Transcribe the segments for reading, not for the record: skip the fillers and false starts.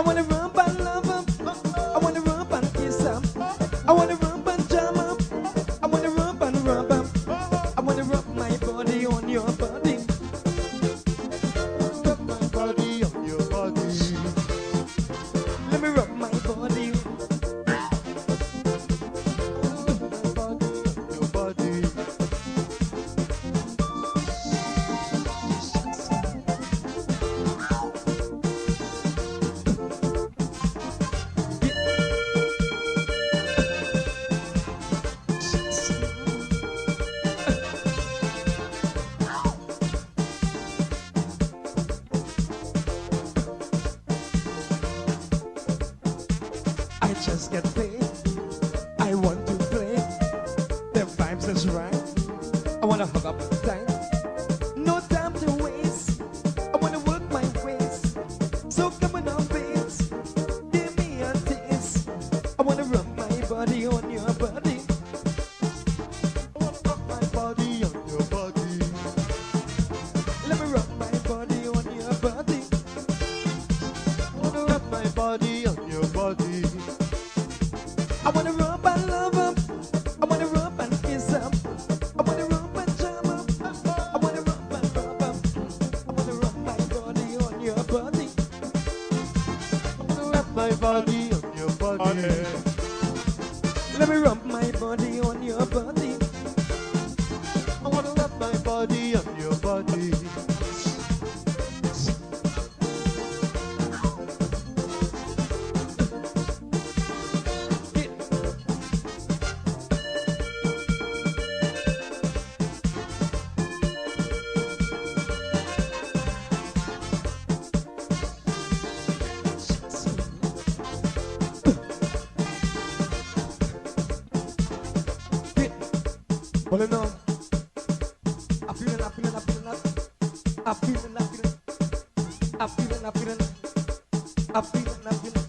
wanna rub and love up. I wanna rub and kiss up. I wanna rub and jam up. I wanna rub and rub up. I wanna rub my body on your body. Rub my body on your body. Let me rub my body. Your body. I just get paid. I want to play. The vibes is right. I wanna hug up tight. No time to waste. I wanna work my ways. So come on now, babes. Give me a taste. I wanna rub my body on your body. I wanna rub my body on your body. Let me rub my body on your body. I wanna rub my body on your body. I wanna rub and love up. I wanna rub and kiss up. I wanna rub and jam up. I wanna rub and rub up. I wanna rub my body on your body. I wanna rub my body on your body. Let me rub my body on your body. I wanna rub my body on your body. Hold on. I'm feeling, I'm feeling, I'm feeling, I'm feeling, I'm feeling, I'm feeling, I'm feeling, I'm feeling, I'm feeling.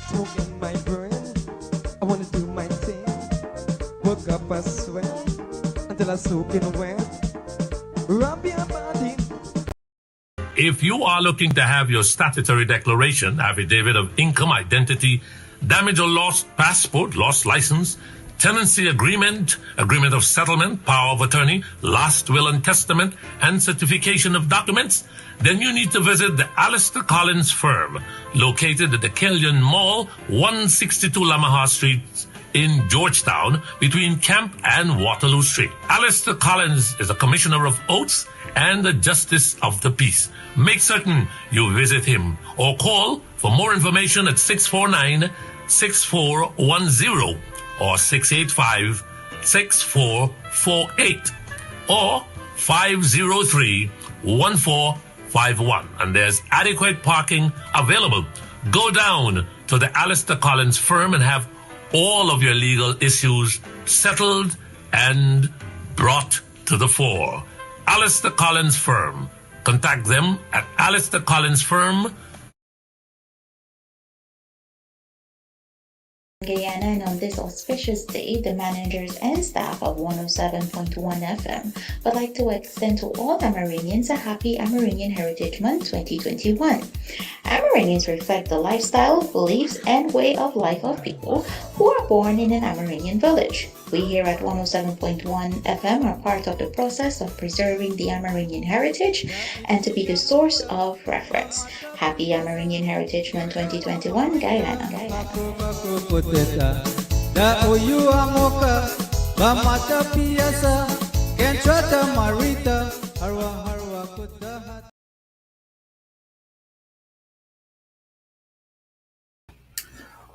Smoke in my brain. I wanna do my thing. Work up a sweat until I soak in wet. Rub your body. If you are looking to have your statutory declaration, affidavit of income, identity, damage or lost passport, lost license, tenancy agreement, agreement of settlement, power of attorney, last will and testament, and certification of documents, then you need to visit the Alistair Collins firm, located at the Killian Mall, 162 Lamaha Street in Georgetown, between Camp and Waterloo Street. Alistair Collins is a commissioner of oaths and a justice of the peace. Make certain you visit him or call for more information at 649-6410 or 685-6448 or 503-1451. And there's adequate parking available. Go down to the Alistair Collins firm and have all of your legal issues settled and brought to the fore. Alistair Collins firm. Contact them at Alistair Collins firm. Guyana, and on this auspicious day, the managers and staff of 107.1 FM would like to extend to all Amerindians a happy Amerindian Heritage Month 2021. Amerindians reflect the lifestyle, beliefs, and way of life of people who are born in an Amerindian village. We here at 107.1 FM are part of the process of preserving the Amerindian heritage and to be the source of reference. Happy Amerindian Heritage Month 2021, Guyana. Kentrata Marita, Harwa Harwa Kudahat.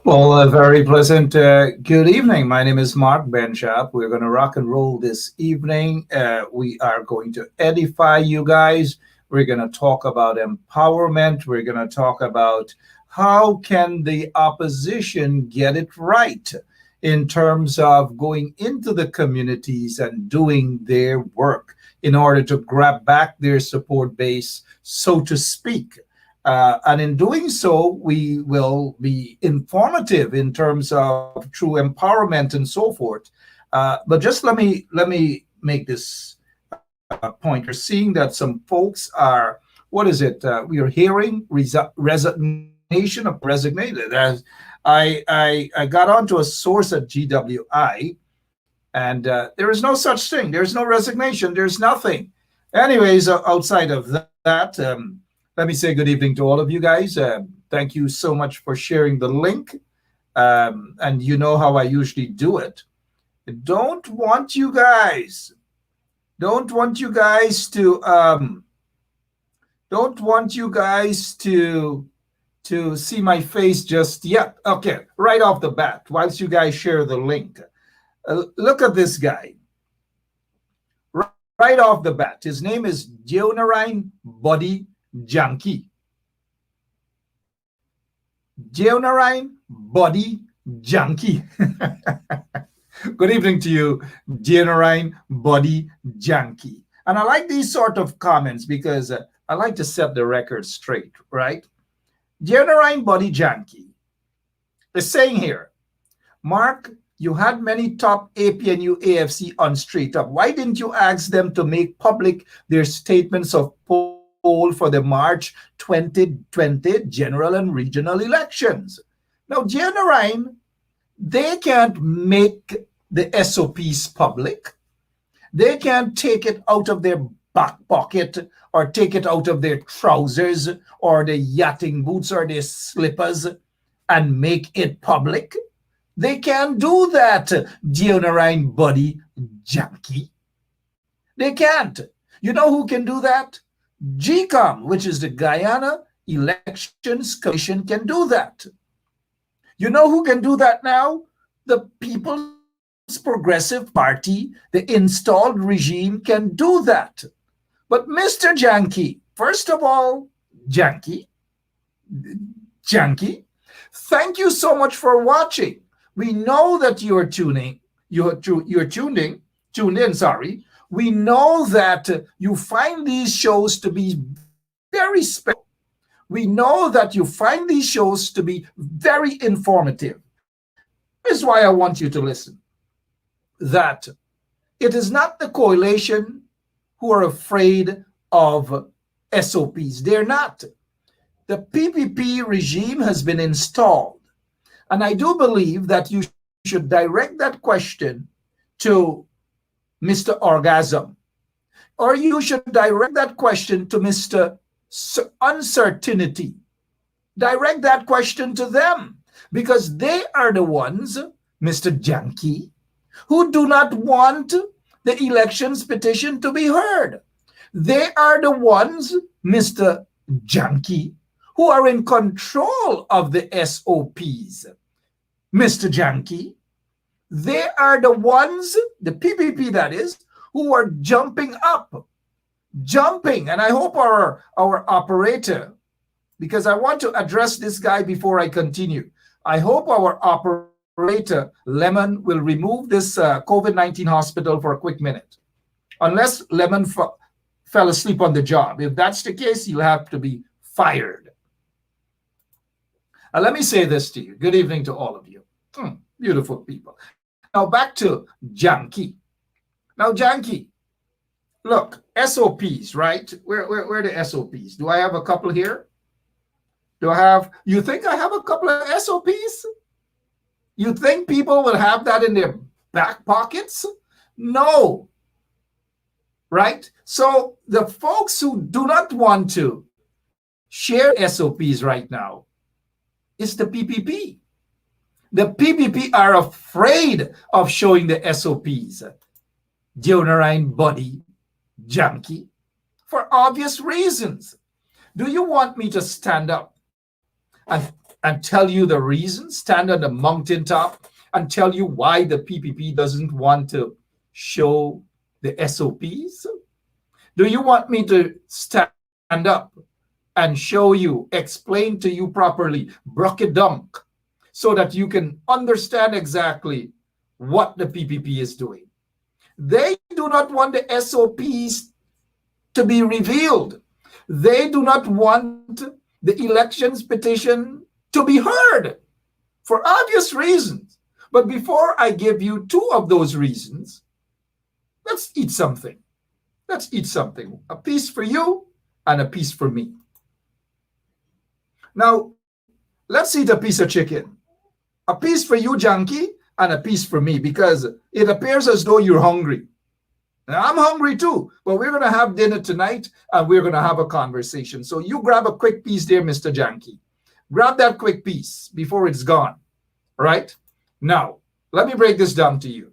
Well, a very pleasant good evening. My name is Mark Benschop. We're going to rock and roll this evening. We are going to edify you guys. We're going to talk about empowerment. We're going to talk about how can the opposition get it right in terms of going into the communities and doing their work in order to grab back their support base, so to speak. And in doing so, we will be informative in terms of true empowerment and so forth. But just let me make this point. You're seeing that some folks are, what is it? We are hearing resignation of resignated. As I got onto a source at GWI, and there is no such thing. There's no resignation. There's nothing. Anyways, outside of that. Let me say good evening to all of you guys. Thank you so much for sharing the link. And you know how I usually do it. I don't want you guys to see my face just yet. Okay, right off the bat, whilst you guys share the link. Look at this guy. Right off the bat, his name is Geonarine Body Junkie. Geonarine Body Junkie. Good evening to you, Geonarine Body Junkie. And I like these sort of comments because I like to set the record straight, right? Geonarine Body Junkie is saying here, Mark, you had many top APNU AFC on Straight Up. Why didn't you ask them to make public their statements of poll for the March 2020 general and regional elections? Now, Geonarine, they can't make the SOPs public. They can't take it out of their back pocket or take it out of their trousers or their yachting boots or their slippers and make it public. They can't do that, Geonarine Body Junkie. They can't. You know who can do that? GCOM, which is the Guyana Elections Commission, can do that. You know who can do that now? The People's Progressive Party, the installed regime, can do that. But Mr. Janky, first of all, Janky, thank you so much for watching. We know that you're tuned in, sorry. We know that you find these shows to be very special. We know that you find these shows to be very informative. This is why I want you to listen. That it is not the coalition who are afraid of SOPs. They're not. The PPP regime has been installed. And I do believe that you should direct that question to Mr. Orgasm, or you should direct that question to Mr. Uncertainty. Direct that question to them, because they are the ones, Mr. Janky, who do not want the elections petition to be heard. They are the ones, Mr. Janky, who are in control of the SOPs. Mr. Janky, they are the ones, the PPP that is, who are jumping up. And I hope our operator, because I want to address this guy before I continue. I hope our operator, Lemon, will remove this COVID-19 hospital for a quick minute. Unless Lemon fell asleep on the job. If that's the case, you'll have to be fired. Let me say this to you. Good evening to all of you. Beautiful people. Now back to Janky. Now, Janky, look, SOPs, right? Where are the SOPs? Do I have a couple here? You think I have a couple of SOPs? You think people will have that in their back pockets? No. Right? So the folks who do not want to share SOPs right now is the PPP. The PPP are afraid of showing the SOPs. deodorant body junkie? For obvious reasons. Do you want me to stand up and tell you the reasons, stand on the mountaintop and tell you why the PPP doesn't want to show the SOPs? Do you want me to stand up and show you, explain to you properly, break it down, so that you can understand exactly what the PPP is doing? They do not want the SOPs to be revealed. They do not want the elections petition to be heard for obvious reasons. But before I give you two of those reasons, let's eat something. Let's eat something. A piece for you and a piece for me. Now, let's eat a piece of chicken. A piece for you, junkie, and a piece for me, because it appears as though you're hungry. Now, I'm hungry too, but we're going to have dinner tonight and we're going to have a conversation. So you grab a quick piece there, Mr. Janky. Grab that quick piece before it's gone. All right? Now, let me break this down to you.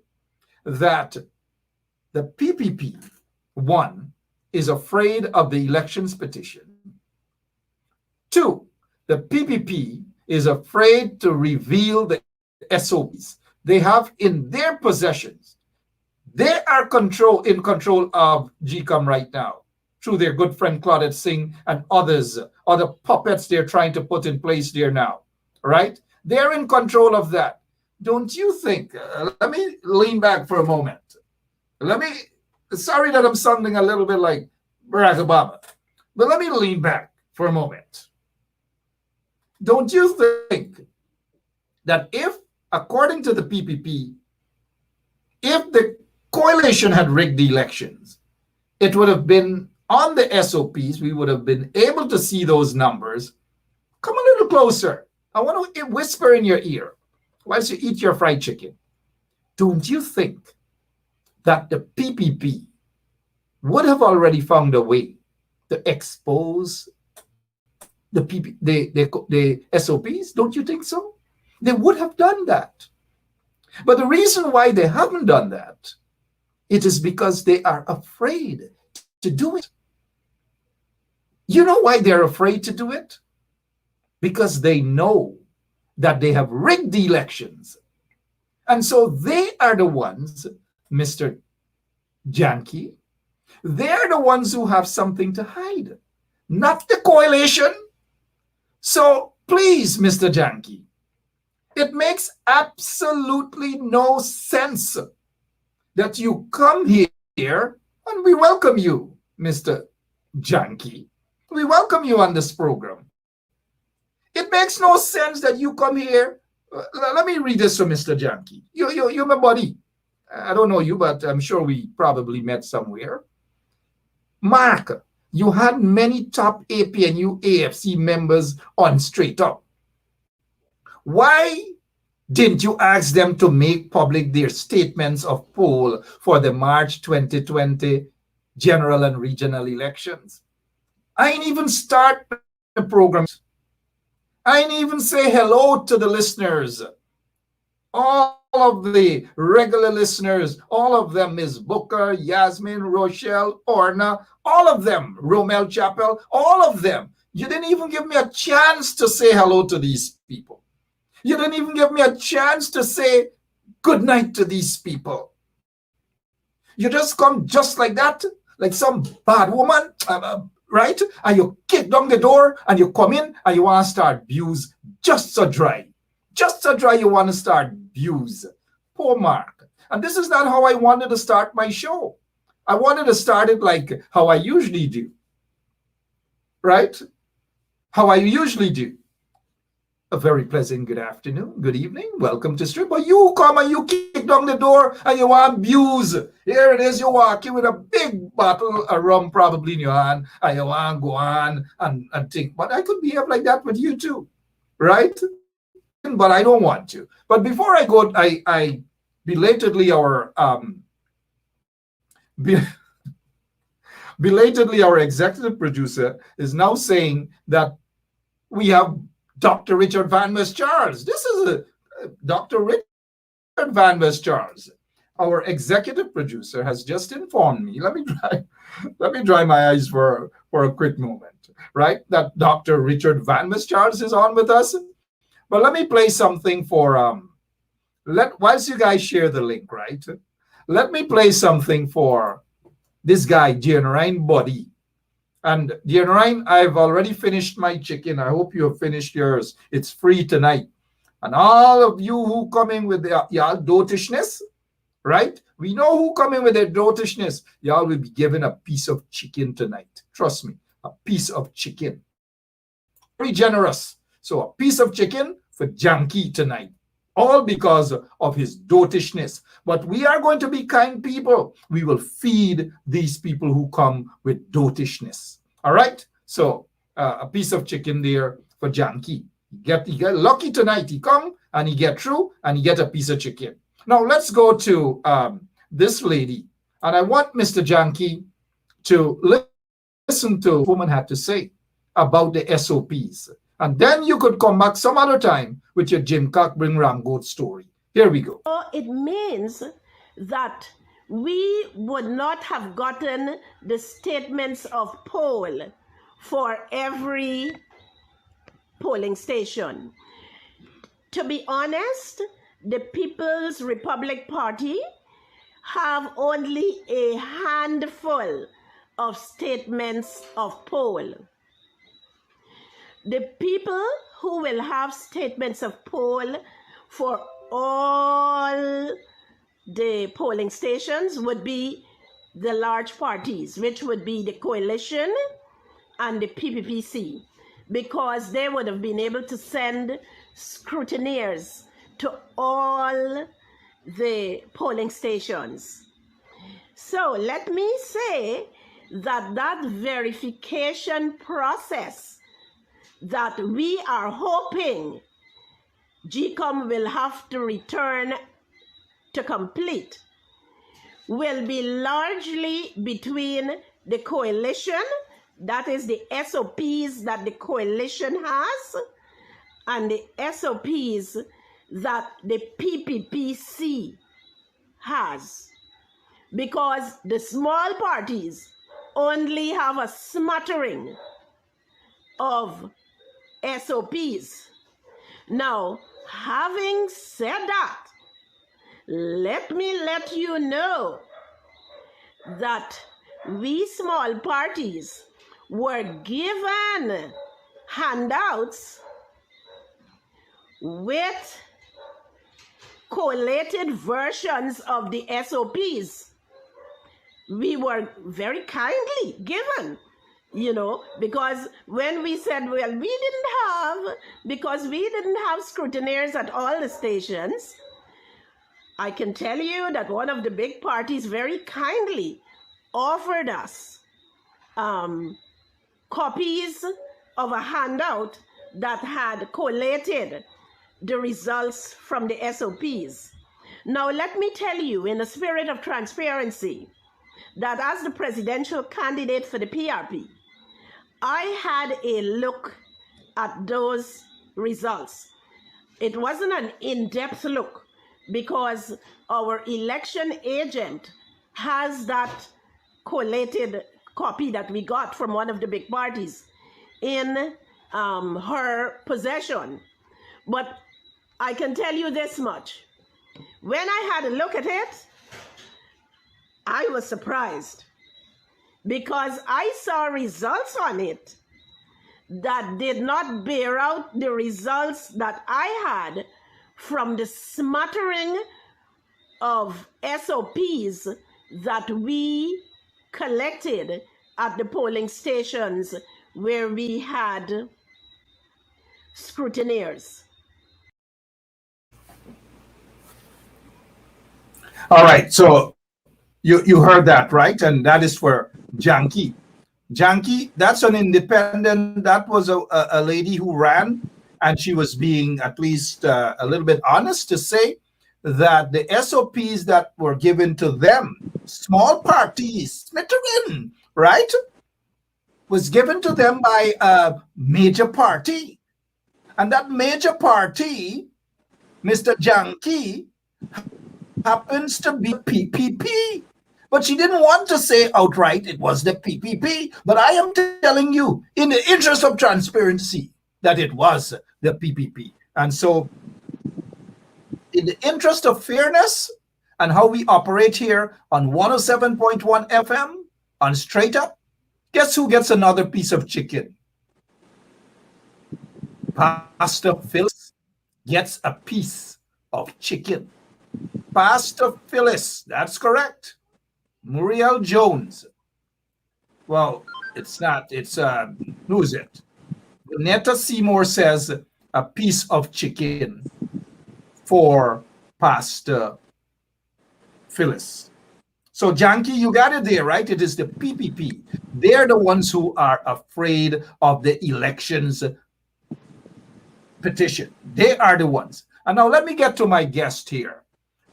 That the PPP, one, is afraid of the elections petition. Two, the PPP is afraid to reveal the SOPs they have in their possessions. They are in control of GCOM right now through their good friend Claudette Singh and others, other puppets they're trying to put in place there now, right? They're in control of that. Don't you think? Let me lean back for a moment. Sorry that I'm sounding a little bit like Barack Obama, but let me lean back for a moment. Don't you think that if, according to the PPP, if the coalition had rigged the elections, it would have been on the SOPs, we would have been able to see those numbers. Come a little closer. I want to whisper in your ear whilst you eat your fried chicken. Don't you think that the PPP would have already found a way to expose the SOPs? Don't you think so? They would have done that. But the reason why they haven't done that, it is because they are afraid to do it. You know why they're afraid to do it? Because they know that they have rigged the elections. And so they are the ones, Mr. Janky, they're the ones who have something to hide, not the coalition. So please, Mr. Janky, it makes absolutely no sense that you come here, and we welcome you, Mr. Janky. We welcome you on this program. It makes no sense that you come here. Let me read this from Mr. Janky. You're my buddy. I don't know you, but I'm sure we probably met somewhere. Mark, you had many top APNU AFC members on Straight Up. Why didn't you ask them to make public their statements of poll for the March 2020 general and regional elections? I ain't even start the program. I ain't even say hello to the listeners. All of the regular listeners, all of them, Ms. Booker, Yasmin, Rochelle, Orna, all of them, Romel Chappell, all of them. You didn't even give me a chance to say hello to these people. You didn't even give me a chance to say good night to these people. You just come just like that, like some bad woman, right? And you kick down the door and you come in and you want to start views just so dry. Just so dry you want to start views. Poor Mark. And this is not how I wanted to start my show. I wanted to start it like how I usually do. Right? How I usually do. A very pleasant good afternoon, good evening. Welcome to Strip. But you come and you kick down the door and you want views. Here it is, you walk in with a big bottle of rum probably in your hand and you want to go on and think, but I could behave like that with you too. Right? But I don't want to. But before I go, I belatedly our executive producer is now saying that we have Dr. Richard Van West Charles. This is Dr. Richard Van West Charles. Our executive producer has just informed me. Let me dry my eyes for a quick moment, right? That Dr. Richard Van Charles is on with us. But let me play something for whilst you guys share the link, right? Let me play something for this guy, Gianrine Body. And Gianrine, I've already finished my chicken. I hope you have finished yours. It's free tonight. And all of you who come in with y'all dotishness, right? We know who come in with their dotishness. Y'all will be given a piece of chicken tonight. Trust me, a piece of chicken. Very generous. So a piece of chicken for Janky tonight. All because of his dotishness. But we are going to be kind people. We will feed these people who come with dotishness. All right? So a piece of chicken there for Janky. He get lucky tonight. He come and he get through and he get a piece of chicken. Now let's go to this lady. And I want Mr. Janky to listen to what the woman had to say about the SOPs. And then you could come back some other time with your Jim Cock bring Ram Goat story. Here we go. It means that we would not have gotten the statements of poll for every polling station. To be honest, the People's Republic Party have only a handful of statements of poll. The people who will have statements of poll for all the polling stations would be the large parties, which would be the coalition and the PPPC, because they would have been able to send scrutineers to all the polling stations. So let me say that verification process that we are hoping GCOM will have to return to complete will be largely between the coalition, that is the SOPs that the coalition has, and the SOPs that the PPPC has. Because the small parties only have a smattering of SOPs. Now, having said that, let me let you know that we small parties were given handouts with collated versions of the SOPs. We were very kindly given, because when we said, well, because we didn't have scrutineers at all the stations, I can tell you that one of the big parties very kindly offered us copies of a handout that had collated the results from the SOPs. Now, let me tell you, in a spirit of transparency, that as the presidential candidate for the PRP, I had a look at those results. It wasn't an in-depth look because our election agent has that collated copy that we got from one of the big parties in her possession. But I can tell you this much. When I had a look at it, I was surprised because I saw results on it that did not bear out the results that I had from the smattering of SOPs that we collected at the polling stations where we had scrutineers. All right, so you heard that, right? And that is for Janky. Janky, that's an independent, that was a lady who ran, and she was being at least a little bit honest to say that the SOPs that were given to them, small parties, smattering, right, was given to them by a major party. And that major party, Mr. Janky, happens to be PPP. But she didn't want to say outright it was the PPP. But I am telling you, in the interest of transparency, that it was the PPP. And so, in the interest of fairness and how we operate here on 107.1 FM on Straight Up, guess who gets another piece of chicken? Pastor Phyllis gets a piece of chicken. Pastor Phyllis, that's correct. Muriel Jones. Well, it's not. It's who is it? Netta Seymour says a piece of chicken for Pastor Phyllis. So, Janky, you got it there, right? It is the PPP. They're the ones who are afraid of the elections petition. They are the ones. And now let me get to my guest here.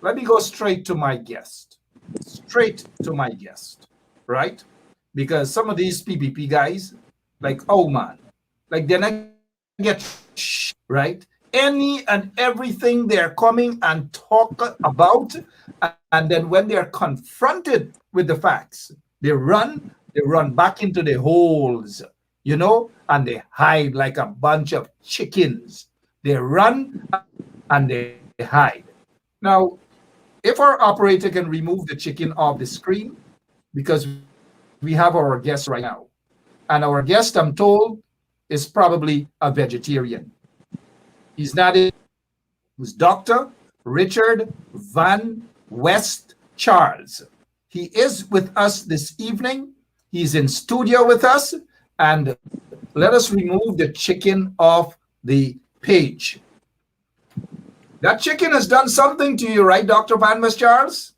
Let me go straight to my guest. Straight to my guest, right? Because some of these PPP guys, like, oh man, like they're not get right? Any and everything they're coming and talk about, and then when they're confronted with the facts, they run back into the holes, and they hide like a bunch of chickens. They run and they hide. Now, if our operator can remove the chicken off the screen, because we have our guest right now, and our guest, I'm told, is probably a vegetarian. He's not. Who's Dr. Richard Van West Charles. He is with us this evening. He's in studio with us, and let us remove the chicken off the page. That chicken has done something to you, right, Dr. Van West Charles?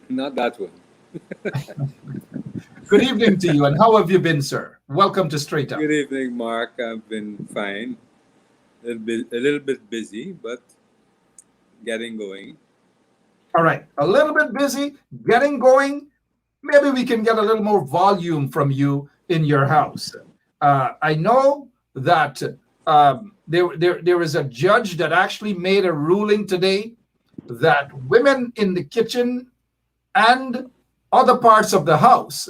Not that one. Good evening to you, and how have you been, sir? Welcome to Straight Up. Good evening, Mark. I've been fine. A little bit busy, but getting going. All right, a little bit busy, getting going. Maybe we can get a little more volume from you in your house. I know that there is a judge that actually made a ruling today that women in the kitchen and other parts of the house,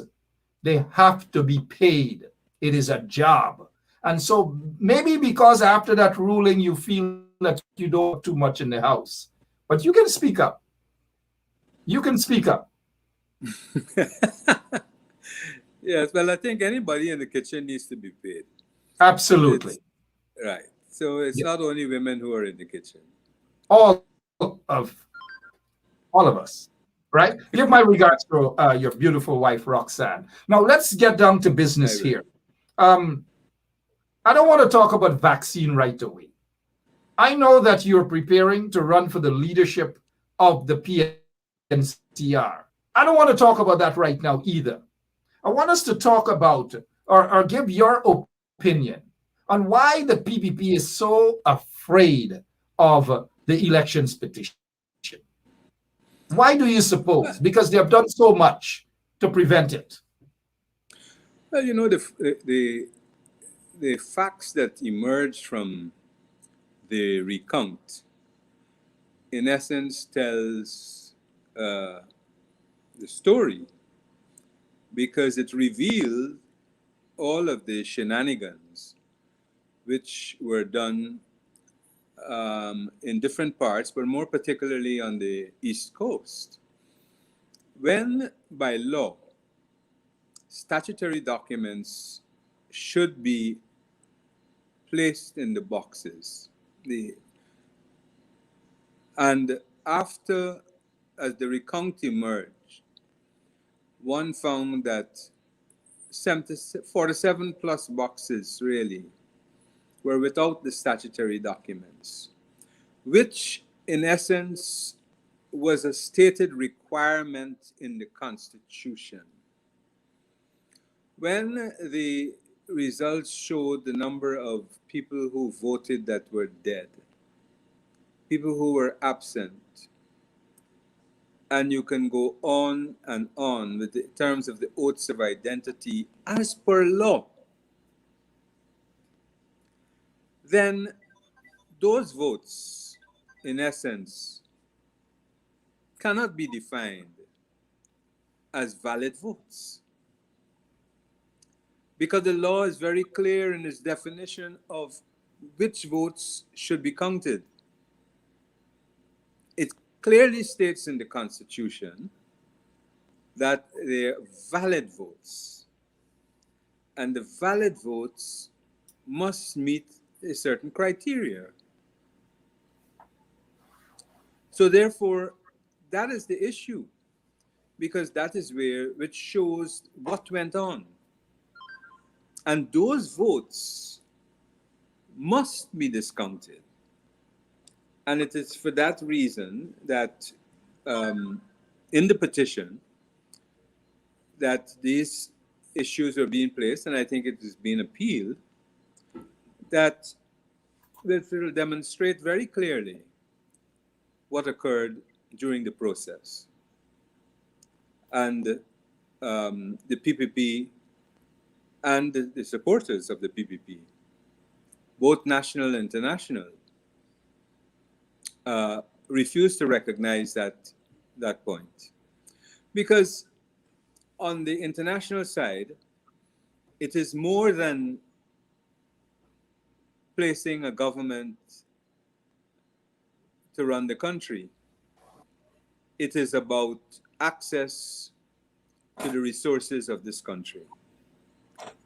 they have to be paid. It is a job. And so maybe because after that ruling, you feel that you don't have too much in the house, but you can speak up. You can speak up. Yes, well, I think anybody in the kitchen needs to be paid. Absolutely. Right. So it's not only women who are in the kitchen. All of us, right? Give my regards to your beautiful wife, Roxanne. Now let's get down to business here. I don't want to talk about vaccine right away. I know that you're preparing to run for the leadership of the PNCR. I don't want to talk about that right now either. I want us to talk about or give your opinion on why the PPP is so afraid of the elections petition. Why do you suppose? Because they have done so much to prevent it. Well, the facts that emerged from the recount, in essence, tells the story, because it revealed all of the shenanigans which were done in different parts, but more particularly on the East Coast. When, by law, statutory documents should be placed in the boxes, and after, as the recount emerged, one found that 47 plus boxes really were without the statutory documents, which in essence was a stated requirement in the Constitution. When the results showed the number of people who voted that were dead, people who were absent, and you can go on and on with the terms of the oaths of identity as per law, then those votes, in essence, cannot be defined as valid votes, because the law is very clear in its definition of which votes should be counted. It clearly states in the Constitution that they're valid votes, and the valid votes must meet a certain criteria. So therefore, that is the issue, because that is which shows what went on. And those votes must be discounted. And it is for that reason that in the petition that these issues are being placed, and I think it is being appealed, that will demonstrate very clearly what occurred during the process. And the PPP and the supporters of the PPP, both national and international, refuse to recognize that point. Because on the international side, it is more than placing a government to run the country. It is about access to the resources of this country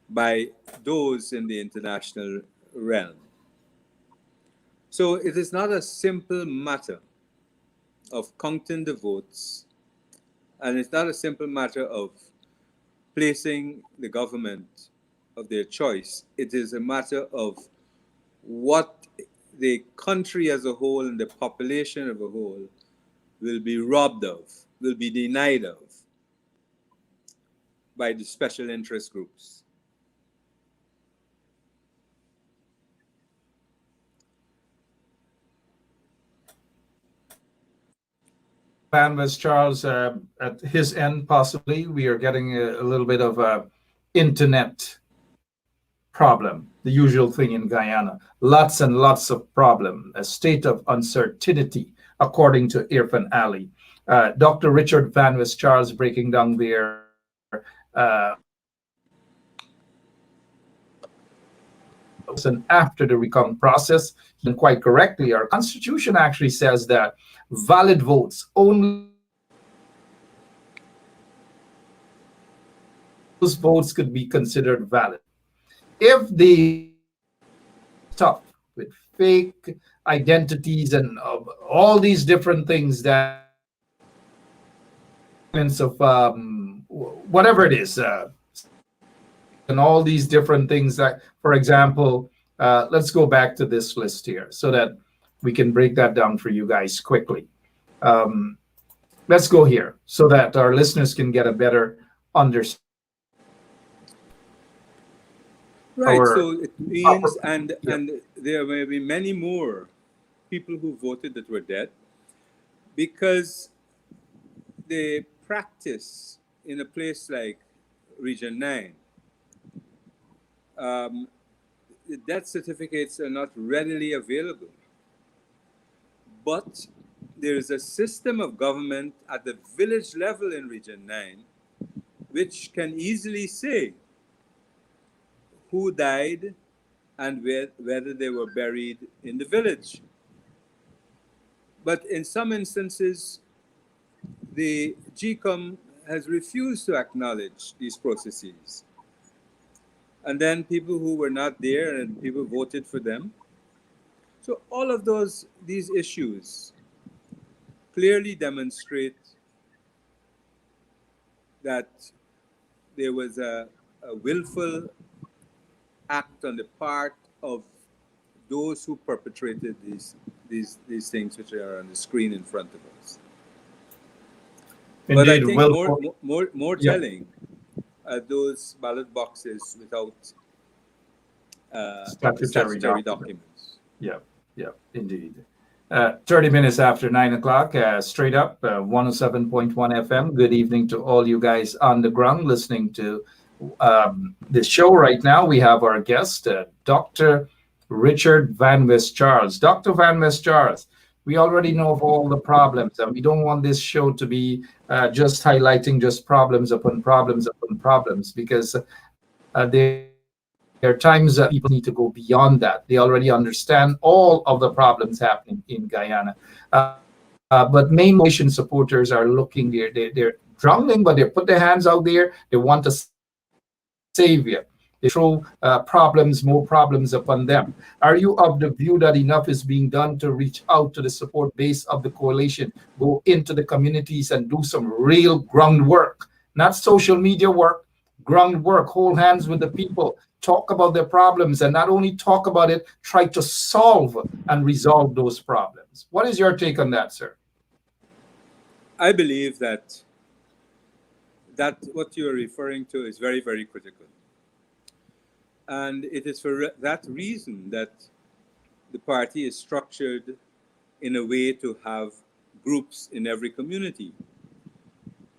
by those in the international realm. So it is not a simple matter of counting the votes, and it's not a simple matter of placing the government of their choice. It is a matter of what the country as a whole and the population of a whole will be robbed of, will be denied of by the special interest groups. Van was Charles, at his end, possibly, we are getting a little bit of a internet problem, the usual thing in Guyana. Lots and lots of problem, a state of uncertainty, according to Irfan Ali. Dr. Richard Van West Charles breaking down there. And after the recount process, and quite correctly, our Constitution actually says that valid votes, only those votes could be considered valid. If the stuff with fake identities and all these different things that of whatever it is, and all these different things that, for example, let's go back to this list here so that we can break that down for you guys quickly. Let's go here so that our listeners can get a better understanding. Right, so it means, and there may be many more people who voted that were dead, because the practice in a place like Region 9, the death certificates are not readily available. But there is a system of government at the village level in Region 9 which can easily say who died and whether they were buried in the village. But in some instances, the GCOM has refused to acknowledge these processes. And then people who were not there and people voted for them. So all of these issues clearly demonstrate that there was a willful act on the part of those who perpetrated these things which are on the screen in front of us. Indeed, but I think more telling are those ballot boxes without statutory documents. Yeah, indeed. 30 minutes after 9 o'clock, straight up, 107.1 FM. Good evening to all you guys on the ground listening to the show right now. We have our guest, Dr. Richard Van West Charles. Dr. Van West Charles, We already know of all the problems, and we don't want this show to be just highlighting just problems upon problems upon problems, because there are times that people need to go beyond that. They already understand all of the problems happening in Guyana. But main coalition supporters are looking there. They're drowning, but they put their hands out there. They want a savior. They throw more problems upon them. Are you of the view that enough is being done to reach out to the support base of the coalition, go into the communities and do some real groundwork, not social media work, groundwork, hold hands with the people, talk about their problems, and not only talk about it, try to solve and resolve those problems? What is your take on that, sir? I believe that what you're referring to is very, very critical. And it is for that reason that the party is structured in a way to have groups in every community.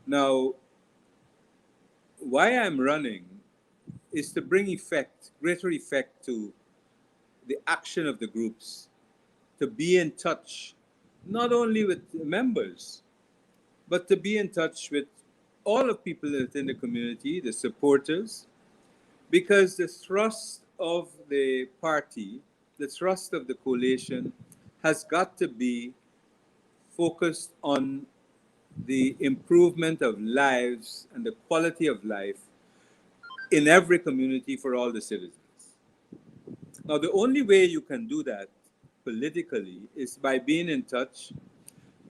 Now, why I'm running is to bring greater effect to the action of the groups, to be in touch not only with the members, but to be in touch with all of people within the community, the supporters, because the thrust of the party, the thrust of the coalition has got to be focused on the improvement of lives and the quality of life in every community for all the citizens. Now, the only way you can do that politically is by being in touch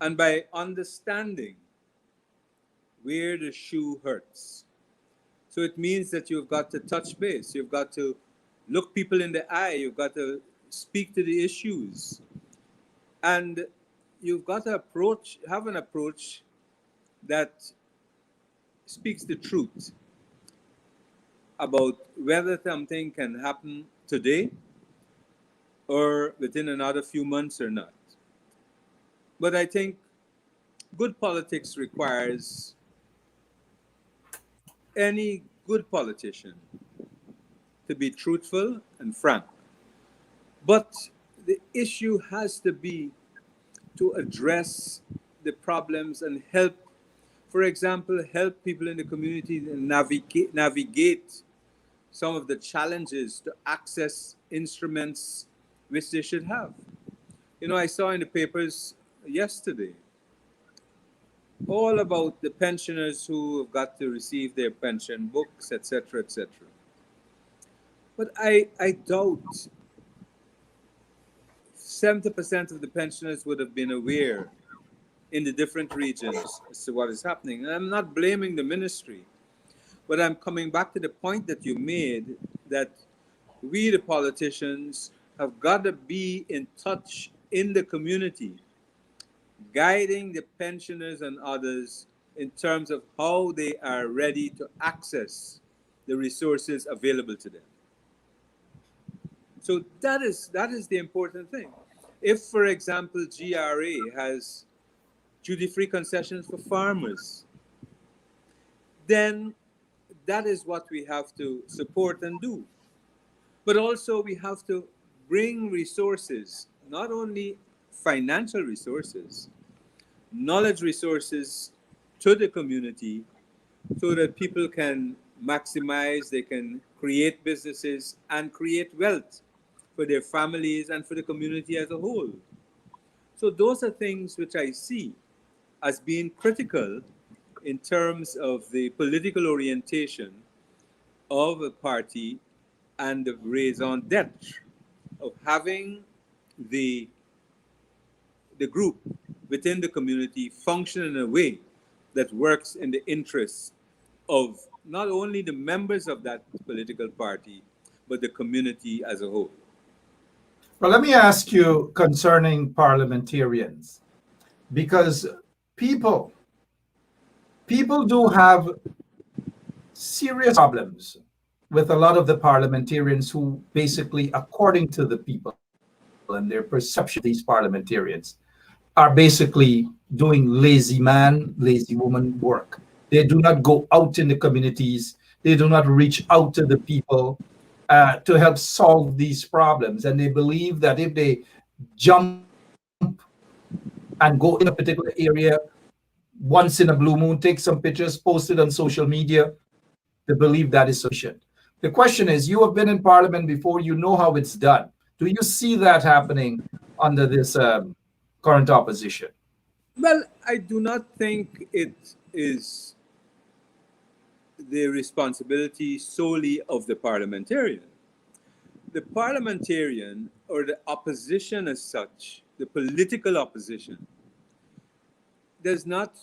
and by understanding where the shoe hurts. So it means that you've got to touch base, you've got to look people in the eye, you've got to speak to the issues, and you've got to have an approach that speaks the truth about whether something can happen today or within another few months or not. But I think good politics requires any good politician to be truthful and frank. But the issue has to be to address the problems and help, for example, help people in the community navigate some of the challenges to access instruments which they should have. You know, I saw in the papers yesterday all about the pensioners who have got to receive their pension books, etc., etc. But I doubt 70% of the pensioners would have been aware in the different regions as to what is happening. And I'm not blaming the ministry, but I'm coming back to the point that you made, that we, the politicians, have got to be in touch in the community, guiding the pensioners and others in terms of how they are ready to access the resources available to them. So that is the important thing. If, for example, GRA has duty-free concessions for farmers, then that is what we have to support and do. But also we have to bring resources, not only financial resources, knowledge resources to the community so that people can maximize, they can create businesses and create wealth for their families and for the community as a whole. So those are things which I see as being critical in terms of the political orientation of a party and the raison d'etre of having the group within the community function in a way that works in the interests of not only the members of that political party, but the community as a whole. Well, let me ask you concerning parliamentarians, because people do have serious problems with a lot of the parliamentarians who basically, according to the people and their perception of these parliamentarians, are basically doing lazy man, lazy woman work. They do not go out in the communities. They do not reach out to the people to help solve these problems. And they believe that if they jump and go in a particular area once in a blue moon, take some pictures, post it on social media. They believe that is sufficient. The question is, you have been in parliament before, you know how it's done. Do you see that happening under this current opposition? Well, I do not think it is the responsibility solely of the parliamentarian. The parliamentarian, or the opposition as such, the political opposition, does not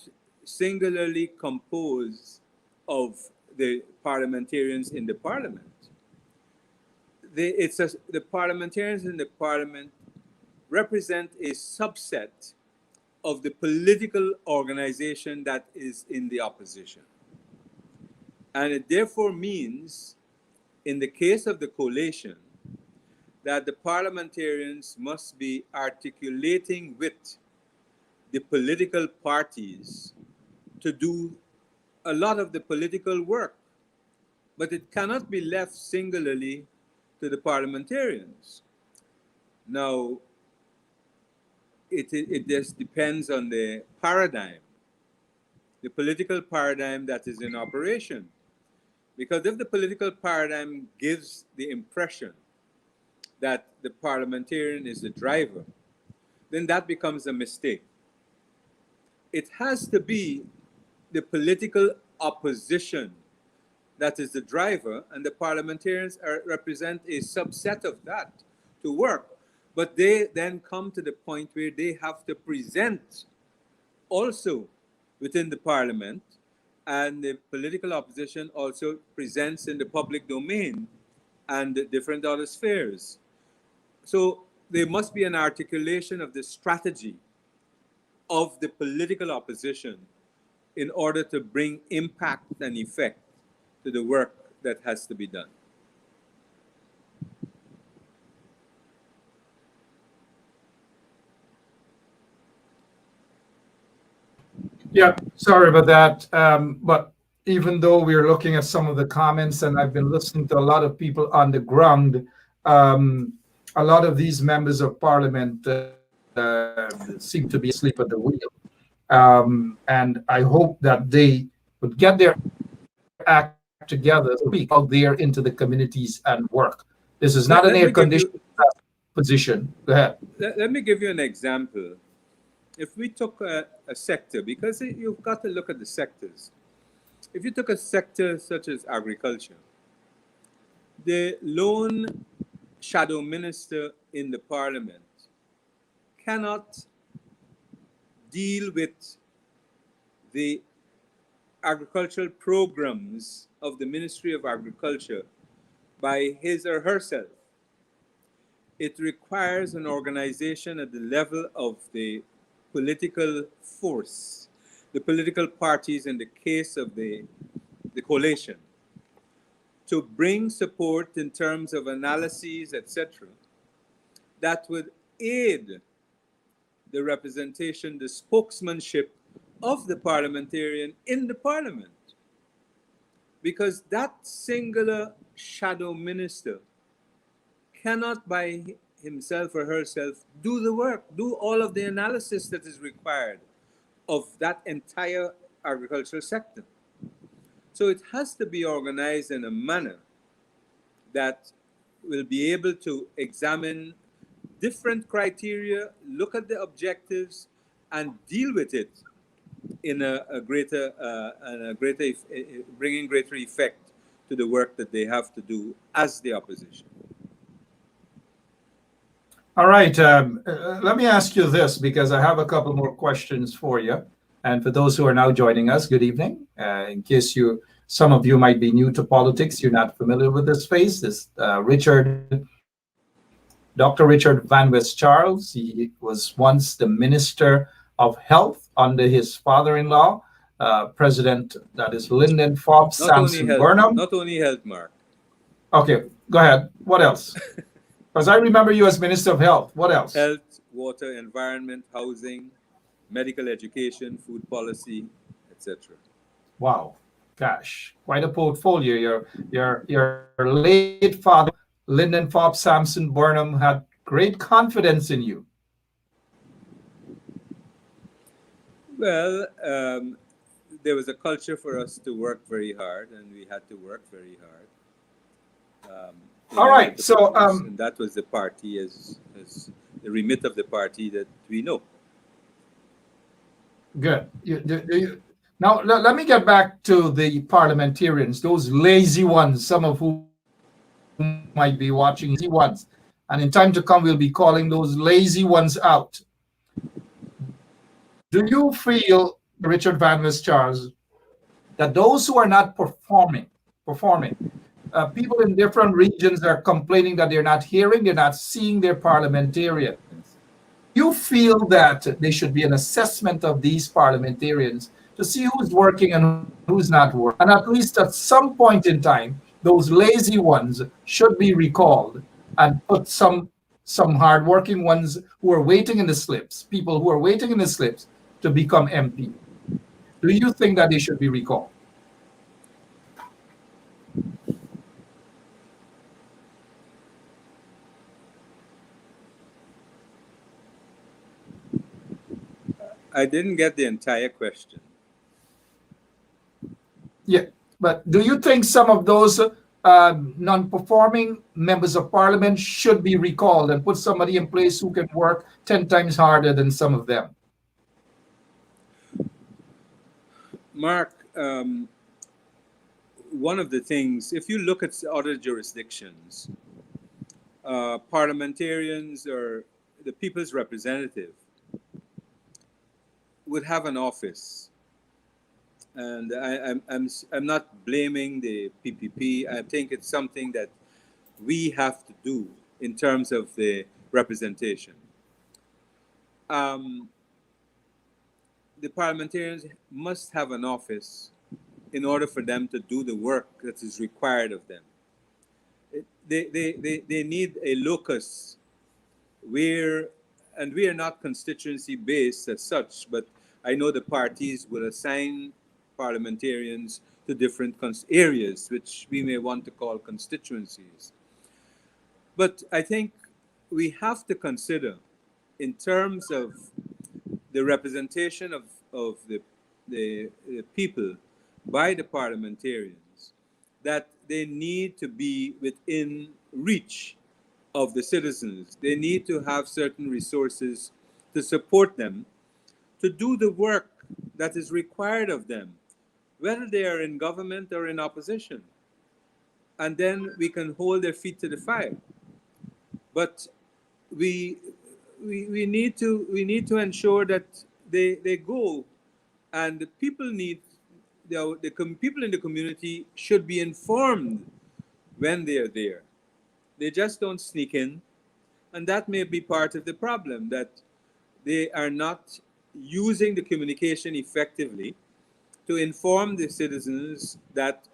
singularly compose of the parliamentarians in the parliament. The parliamentarians in the parliament represent a subset of the political organization that is in the opposition. And it therefore means, in the case of the coalition, that the parliamentarians must be articulating with the political parties to do a lot of the political work. But it cannot be left singularly to the parliamentarians. Now, it just depends on the paradigm, the political paradigm that is in operation. Because if the political paradigm gives the impression that the parliamentarian is the driver, then that becomes a mistake. It has to be the political opposition that is the driver, and the parliamentarians represent a subset of that to work. But they then come to the point where they have to present also within the parliament, and the political opposition also presents in the public domain and different other spheres. So there must be an articulation of the strategy of the political opposition in order to bring impact and effect to the work that has to be done. Yeah, sorry about that. But even though we're looking at some of the comments, and I've been listening to a lot of people on the ground, a lot of these members of parliament seem to be asleep at the wheel. And I hope that they would get their act together, speak out there into the communities and work. This is not an air conditioned position. Go ahead. Let me give you an example. If we took a sector, because you've got to look at the sectors. If you took a sector such as agriculture, the lone shadow minister in the parliament cannot deal with the agricultural programs of the Ministry of Agriculture by his or herself. It requires an organization at the level of the political force, the political parties in the case of the coalition, to bring support in terms of analyses, etc., that would aid the representation, the spokesmanship of the parliamentarian in the parliament. Because that singular shadow minister cannot by himself or herself do the work, do all of the analysis that is required of that entire agricultural sector. So it has to be organized in a manner that will be able to examine different criteria, look at the objectives, and deal with it in bringing greater effect to the work that they have to do as the opposition. All right. Let me ask you this, because I have a couple more questions for you. And for those who are now joining us, good evening. In case some of you might be new to politics, you're not familiar with this face. This Dr. Richard Van West Charles. He was once the Minister of Health under his father-in-law, President, that is Lyndon Fobbs Sampson Burnham. Not only health, Mark. Okay, go ahead. What else? Because I remember you as Minister of Health. What else? Health, water, environment, housing, medical education, food policy, etc. Wow, gosh, quite a portfolio. Your late father, Lyndon Fobbs Sampson Burnham, had great confidence in you. Well, there was a culture for us to work very hard, and we had to work very hard in All all of right. the So, powers, and that was the party as the remit of the party that we know. good. Now, let me get back to the parliamentarians, those lazy ones, some of whom might be watching, lazy ones. And in time to come, we'll be calling those lazy ones out. Do you feel, Richard Van West Charles, that those who are not performing, people in different regions are complaining that they're not hearing, they're not seeing their parliamentarians. You feel that there should be an assessment of these parliamentarians to see who's working and who's not working. And at least at some point in time, those lazy ones should be recalled and put some hardworking ones who are waiting in the slips, people who are waiting in the slips to become MP. Do you think that they should be recalled? I didn't get the entire question. Yeah, but do you think some of those non-performing members of parliament should be recalled and put somebody in place who can work 10 times harder than some of them? Mark, one of the things, if you look at other jurisdictions, parliamentarians or the people's representative would have an office. And I'm not blaming the PPP. I think it's something that we have to do in terms of the representation. The parliamentarians must have an office in order for them to do the work that is required of them. They need a locus where, and we are not constituency based as such, but I know the parties will assign parliamentarians to different areas, which we may want to call constituencies. But I think we have to consider, in terms of the representation of the people by the parliamentarians, that they need to be within reach of the citizens. They need to have certain resources to support them to do the work that is required of them, whether they are in government or in opposition. And then we can hold their feet to the fire. But we need to ensure that they go, and the people need the people in the community should be informed when they are there. They just don't sneak in, and that may be part of the problem, that they are not using the communication effectively to inform the citizens that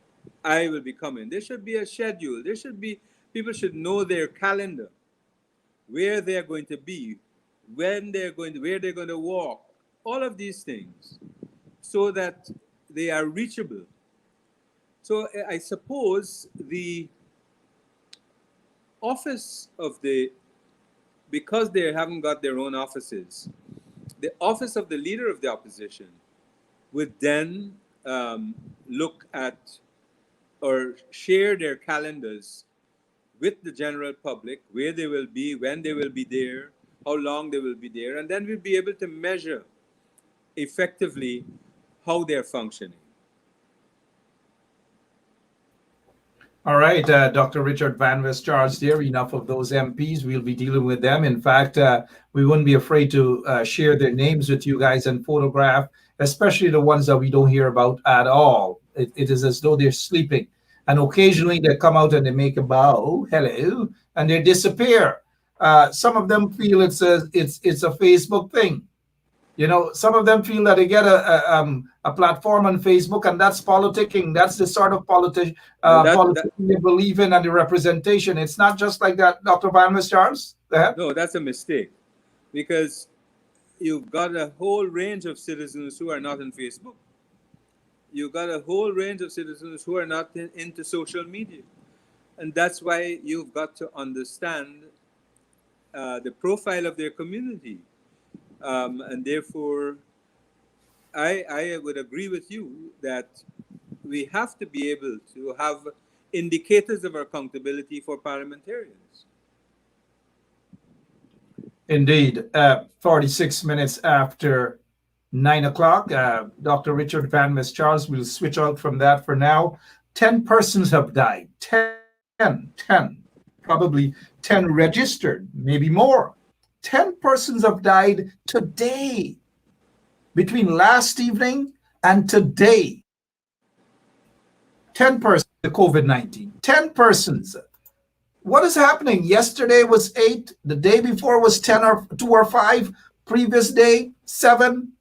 I will be coming. There should be a schedule. There should be, people should know their calendar, where they're going to be, when they're going to, where they're going to walk, all of these things, so that they are reachable. So I suppose the office of the, because they haven't got their own offices, the office of the leader of the opposition would then look at or share their calendars with the general public, where they will be, when they will be there, how long they will be there, and then we'll be able to measure effectively how they're functioning. All right, Dr. Richard Van West Charles there, enough of those MPs. We'll be dealing with them. In fact, we wouldn't be afraid to share their names with you guys and photograph, especially the ones that we don't hear about at all. It is as though they're sleeping. And occasionally they come out and they make a bow, hello, and they disappear. Some of them feel it's a Facebook thing. You know, some of them feel that they get a platform on Facebook, and that's politicking. That's the sort of politics they believe in, and the representation. It's not just like that, Dr. Van West Charles. No, that's a mistake, because you've got a whole range of citizens who are not on Facebook. You've got a whole range of citizens who are not into social media. And that's why you've got to understand the profile of their community. And therefore, I would agree with you that we have to be able to have indicators of accountability for parliamentarians. Indeed. 46 minutes after 9 o'clock. Dr. Richard Van Miss Charles will switch out from that for now. 10 persons have died. 10. Probably 10 registered, maybe more. 10 persons have died today. Between last evening and today. 10 persons, the COVID-19. 10 persons. What is happening? Yesterday was 8. The day before was 10 or 2 or 5. Previous day, 7.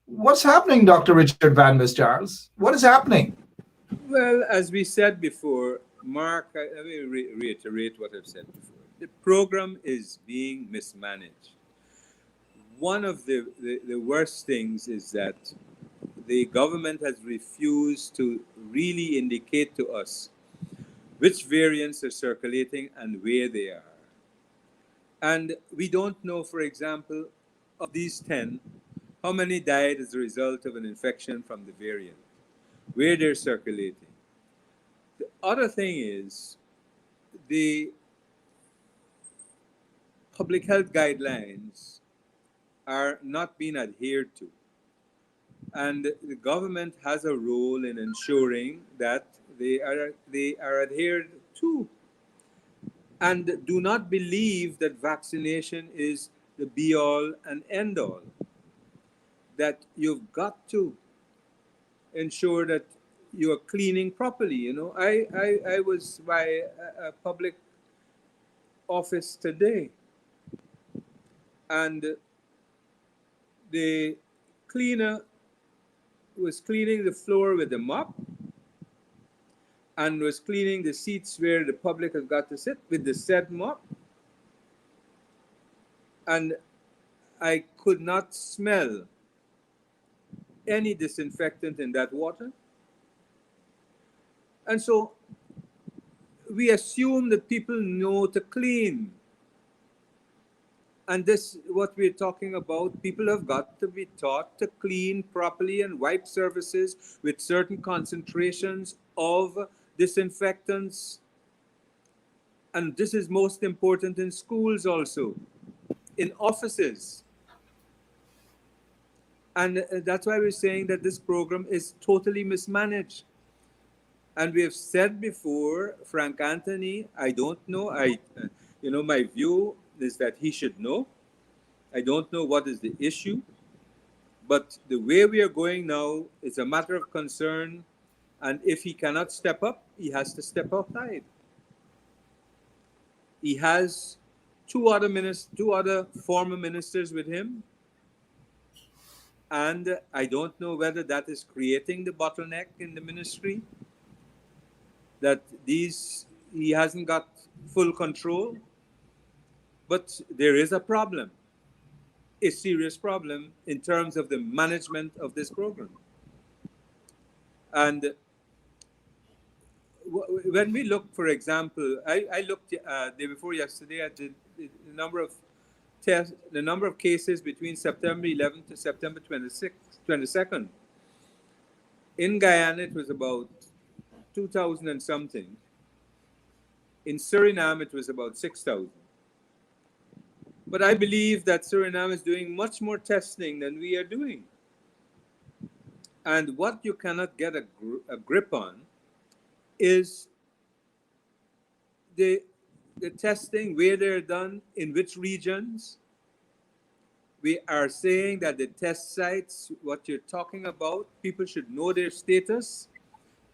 What's happening, Dr. Richard Van Miss Charles? What is happening? Well, as we said before, Mark, let me reiterate what I've said before. The program is being mismanaged. One of the worst things is that the government has refused to really indicate to us which variants are circulating and where they are. And we don't know, for example, of these 10, how many died as a result of an infection from the variant, where they're circulating. The other thing is the public health guidelines are not being adhered to. And the government has a role in ensuring that they are adhered to. And do not believe that vaccination is the be-all and end-all. That you've got to ensure that you are cleaning properly. You know, I was by a public office today, and the cleaner was cleaning the floor with a mop and was cleaning the seats where the public has got to sit with the said mop. And I could not smell any disinfectant in that water. And so we assume that people know to clean. And this, what we're talking about, people have got to be taught to clean properly and wipe surfaces with certain concentrations of disinfectants. And this is most important in schools also, in offices. And that's why we're saying that this program is totally mismanaged. And we have said before, Frank Anthony, I don't know. My view is that he should know. I don't know what is the issue. But the way we are going now is a matter of concern. And if he cannot step up, he has to step outside. He has two other former ministers with him. And I don't know whether that is creating the bottleneck in the ministry, that he hasn't got full control. But there is a problem, a serious problem in terms of the management of this program. And when we look, for example, I looked day before yesterday at the number of tests, the number of cases between September 11th to September 22nd. In Guyana, it was about 2,000 and something. In Suriname, it was about 6,000. But I believe that Suriname is doing much more testing than we are doing. And what you cannot get a grip on is the testing, where they're done, in which regions. We are saying that the test sites, what you're talking about, people should know their status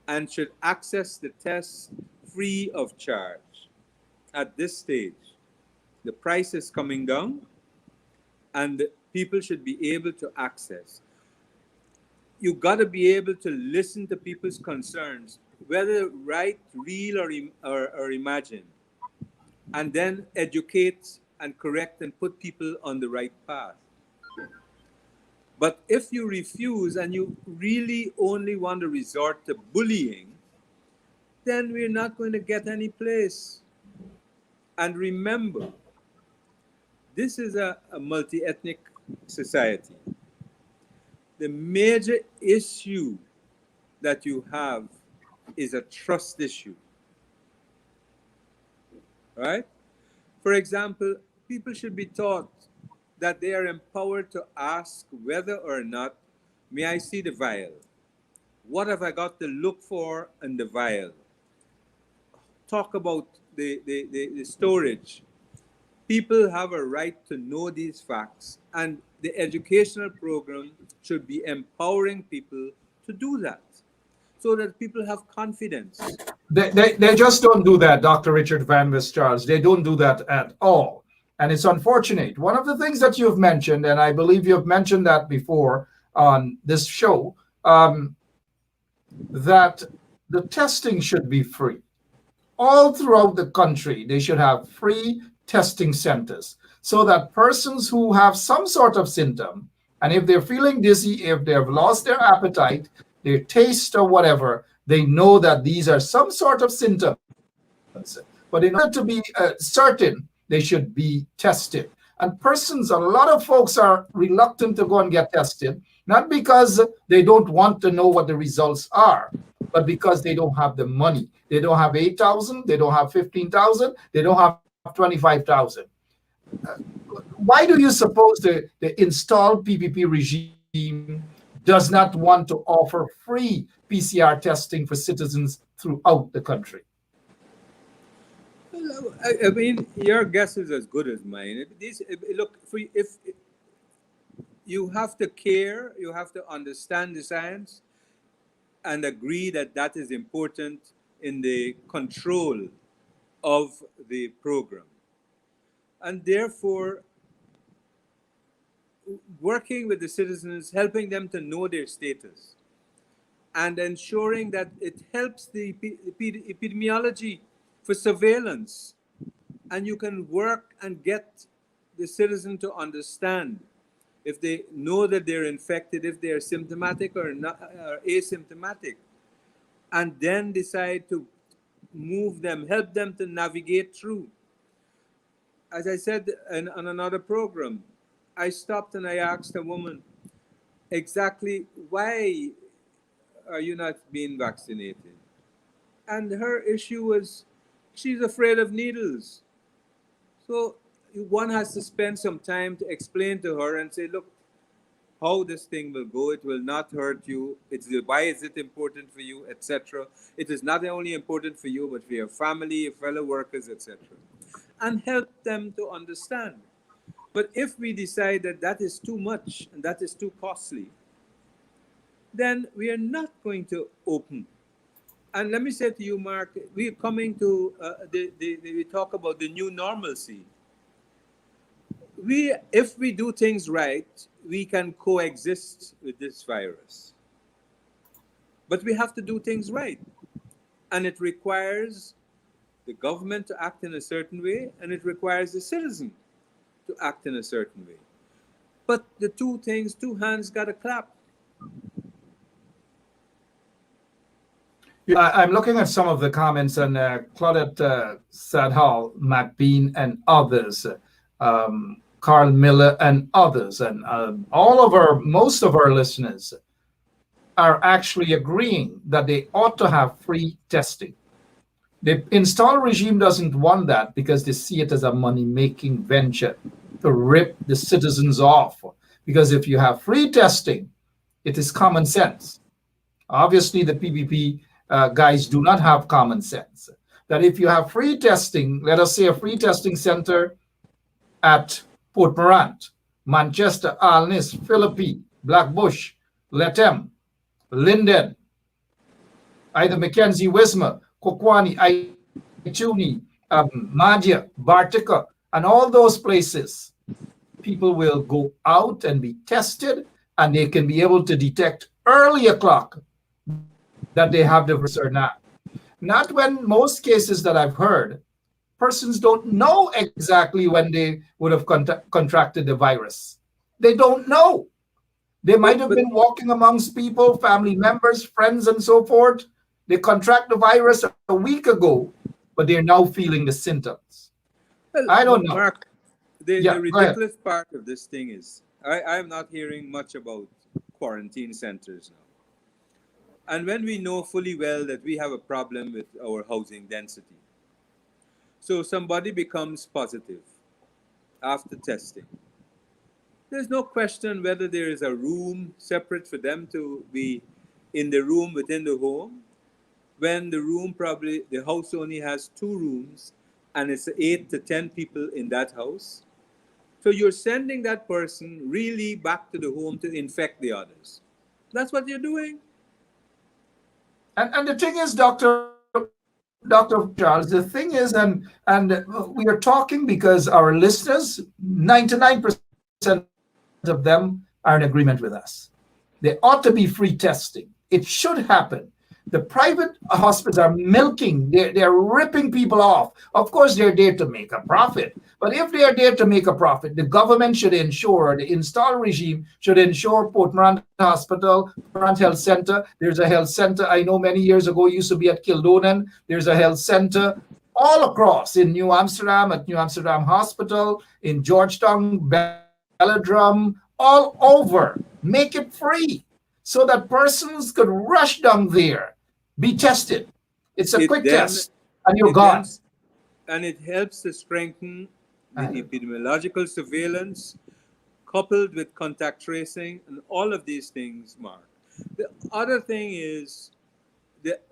and should access the test free of charge. At this stage, the price is coming down and people should be able to access. You've got to be able to listen to people's concerns, whether right, real, or imagined, and then educate and correct and put people on the right path. But if you refuse and you really only want to resort to bullying, then we're not going to get any place. And remember, this is a multi-ethnic society. The major issue that you have is a trust issue, right? For example, people should be taught that they are empowered to ask whether or not, may I see the vial? What have I got to look for in the vial? Talk about the storage. People have a right to know these facts, and the educational program should be empowering people to do that so that people have confidence. They just don't do that, Dr. Richard Van West Charles. They don't do that at all. And it's unfortunate. One of the things that you've mentioned, and I believe you've mentioned that before on this show, that the testing should be free. All throughout the country, they should have free testing centers so that persons who have some sort of symptom, and if they're feeling dizzy, if they've lost their appetite, their taste or whatever, they know that these are some sort of symptoms. But in order to be certain, they should be tested. And persons, a lot of folks are reluctant to go and get tested, not because they don't want to know what the results are, but because they don't have the money. They don't have 8,000, they don't have 15,000, they don't have 25,000. Why do you suppose the installed PPP regime does not want to offer free PCR testing for citizens throughout the country? I mean, your guess is as good as mine. Look, if you have to care, you have to understand the science and agree that that is important in the control of the program. And therefore, working with the citizens, helping them to know their status, and ensuring that it helps the epidemiology for surveillance. And you can work and get the citizen to understand if they know that they're infected, if they're symptomatic or not, or asymptomatic, and then decide to move them, help them to navigate through. As I said on another program, I stopped and I asked a woman, exactly why are you not being vaccinated? And her issue was she's afraid of needles. So one has to spend some time to explain to her and say, look, how this thing will go. It will not hurt you. Why is it important for you, etc. It is not only important for you, but for your family, your fellow workers, etc. And help them to understand. But if we decide that that is too much and that is too costly, then we are not going to open. And let me say to you, Mark, we are coming to, we talk about the new normalcy. If we do things right, we can coexist with this virus. But we have to do things right. And it requires the government to act in a certain way, and it requires the citizen to act in a certain way. But the two hands got to clap. I'm looking at some of the comments, and Claudette Sadhal, McBean, and others, Carl Miller, and others, and most of our listeners are actually agreeing that they ought to have free testing. The install regime doesn't want that because they see it as a money-making venture to rip the citizens off. Because if you have free testing, it is common sense. Obviously, the PPP guys do not have common sense. That if you have free testing, let us say a free testing center at Port Morant, Manchester, Alnis, Philippi, Blackbush, Letem, Linden, either Mackenzie, Wismar, Kokwani, Ituni, Madhya, Bartica, and all those places, people will go out and be tested, and they can be able to detect early o'clock that they have the virus or not. Not when most cases that I've heard, persons don't know exactly when they would have contracted the virus. They don't know. They might have been walking amongst people, family members, friends, and so forth. They contract the virus a week ago, but they're now feeling the symptoms. Well, I don't know. Mark, the ridiculous part of this thing is I am not hearing much about quarantine centers now. And when we know fully well that we have a problem with our housing density, so somebody becomes positive after testing, there's no question whether there is a room separate for them to be in the room within the home, when the room, probably the house only has 2 rooms and it's 8 to 10 people in that house. So you're sending that person really back to the home to infect the others. That's what you're doing. And the thing is, Dr. Charles, the thing is, and we are talking because our listeners, 99% of them are in agreement with us. There ought to be free testing. It should happen. The private hospitals are milking, they're ripping people off. Of course, they're there to make a profit. But if they are there to make a profit, the government should ensure, the install regime should ensure Port Morant Hospital, Morant Health Center. There's a health center I know many years ago used to be at Kildonan. There's a health center all across in New Amsterdam, at New Amsterdam Hospital, in Georgetown, Belladrum, all over. Make it free so that persons could rush down there, be tested. It's a quick test, and you're gone. And it helps to strengthen the epidemiological surveillance, coupled with contact tracing, and all of these things, Mark. The other thing is,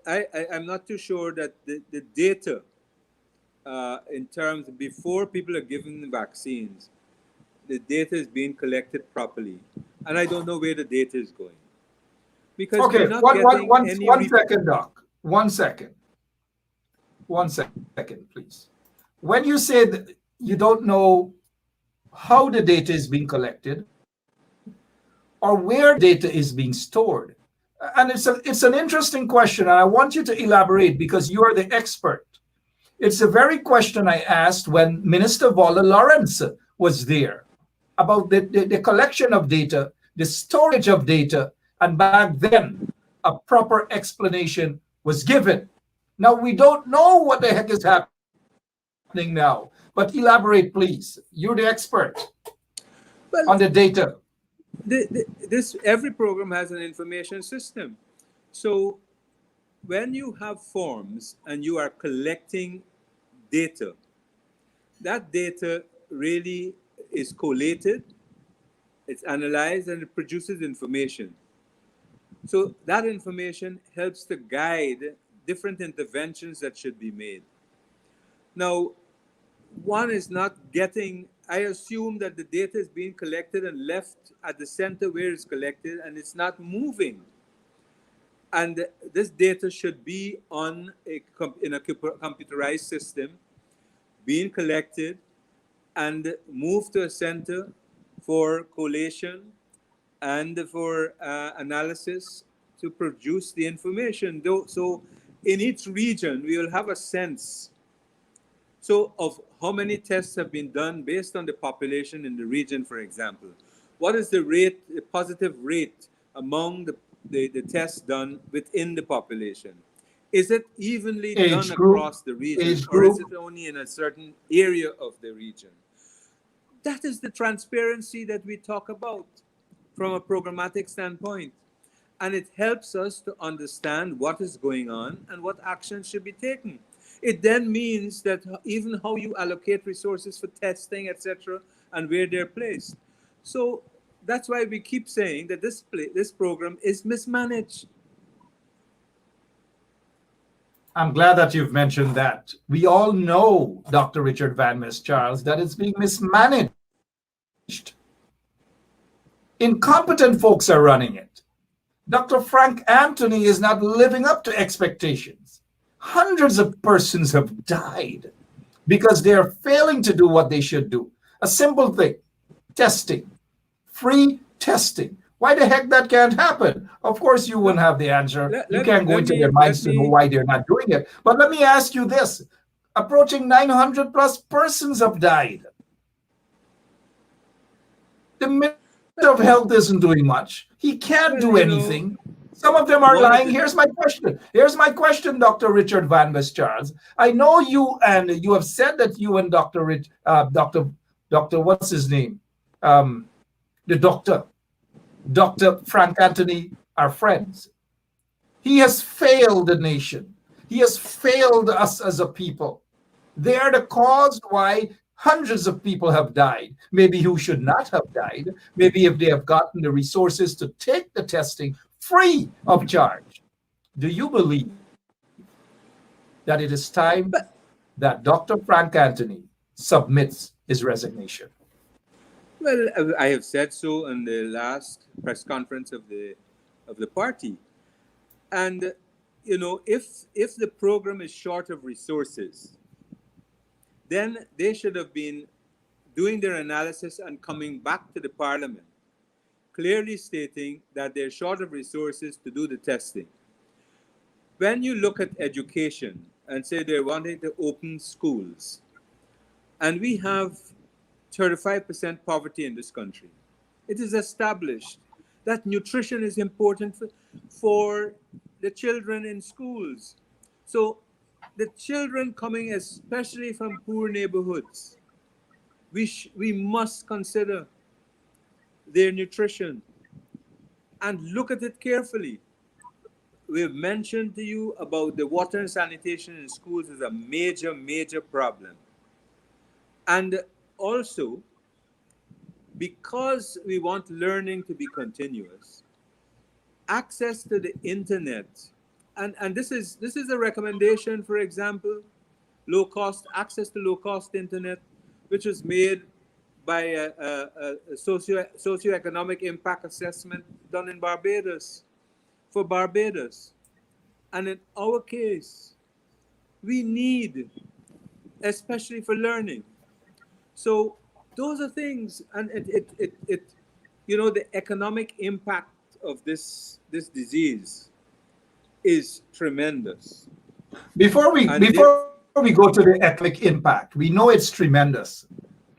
I'm not too sure that the data, in terms of before people are given the vaccines, the data is being collected properly. And I don't know where the data is going. Because okay, not one second, Doc. 1 second. 1 second, please. When you say that you don't know how the data is being collected or where data is being stored, and it's an interesting question, and I want you to elaborate because you are the expert. It's the very question I asked when Minister Volla Lawrence was there about the collection of data, the storage of data, and back then a proper explanation was given. Now we don't know what the heck is happening now, but elaborate, please. You're the expert on the data. Every program has an information system. So when you have forms and you are collecting data, that data really is collated, it's analyzed, and it produces information. So that information helps to guide different interventions that should be made. Now, one is not getting, I assume that the data is being collected and left at the center where it's collected, and it's not moving. And this data should be in a computerized system, being collected and moved to a center for collation and for analysis to produce the information. So in each region, we will have a sense of how many tests have been done based on the population in the region, for example. What is the positive rate among the tests done within the population? Is it evenly done across the region, or is it only in a certain area of the region? That is the transparency that we talk about from a programmatic standpoint. And it helps us to understand what is going on and what action should be taken. It then means that even how you allocate resources for testing, etc., and where they're placed. So that's why we keep saying that this program is mismanaged. I'm glad that you've mentioned that. We all know, Dr. Richard Van Mes Charles, that it's being mismanaged. Incompetent folks are running it. Dr. Frank Anthony is not living up to expectations. Hundreds of persons have died because they are failing to do what they should do. A simple thing, testing, free testing. Why the heck that can't happen? Of course, you wouldn't have the answer. You can't go into their minds to know why they're not doing it. But let me ask you this. Approaching 900 plus persons have died. The Minister of Health isn't doing much. He can't do anything. Some of them are lying. Here's my question, Dr. Richard Van Mes Charles. I know you have said that you and Dr. what's his name? The doctor. Dr. Frank Anthony are friends. He has failed the nation. He has failed us as a people. They are the cause why hundreds of people have died. Maybe who should not have died. Maybe if they have gotten the resources to take the testing free of charge. Do you believe that it is time But that Dr. Frank Anthony submits his resignation? well, I have said so in the last press conference of the party. And if the program is short of resources, then they should have been doing their analysis and coming back to the parliament, clearly stating that they're short of resources to do the testing. When you look at education and say they're wanting to open schools, and we have 35% poverty in this country, it is established that nutrition is important for the children in schools. So the children coming especially from poor neighborhoods, we must consider their nutrition and look at it carefully. We've mentioned to you about the water and sanitation in schools is a major, major problem. And also, because we want learning to be continuous, access to the internet, and this is a recommendation, for example, low cost access to low cost internet, which was made by a socioeconomic impact assessment done in Barbados, for Barbados. And in our case, we need, especially for learning. So those are things, and the economic impact of this disease is tremendous. And Before we go to the economic impact, we know it's tremendous.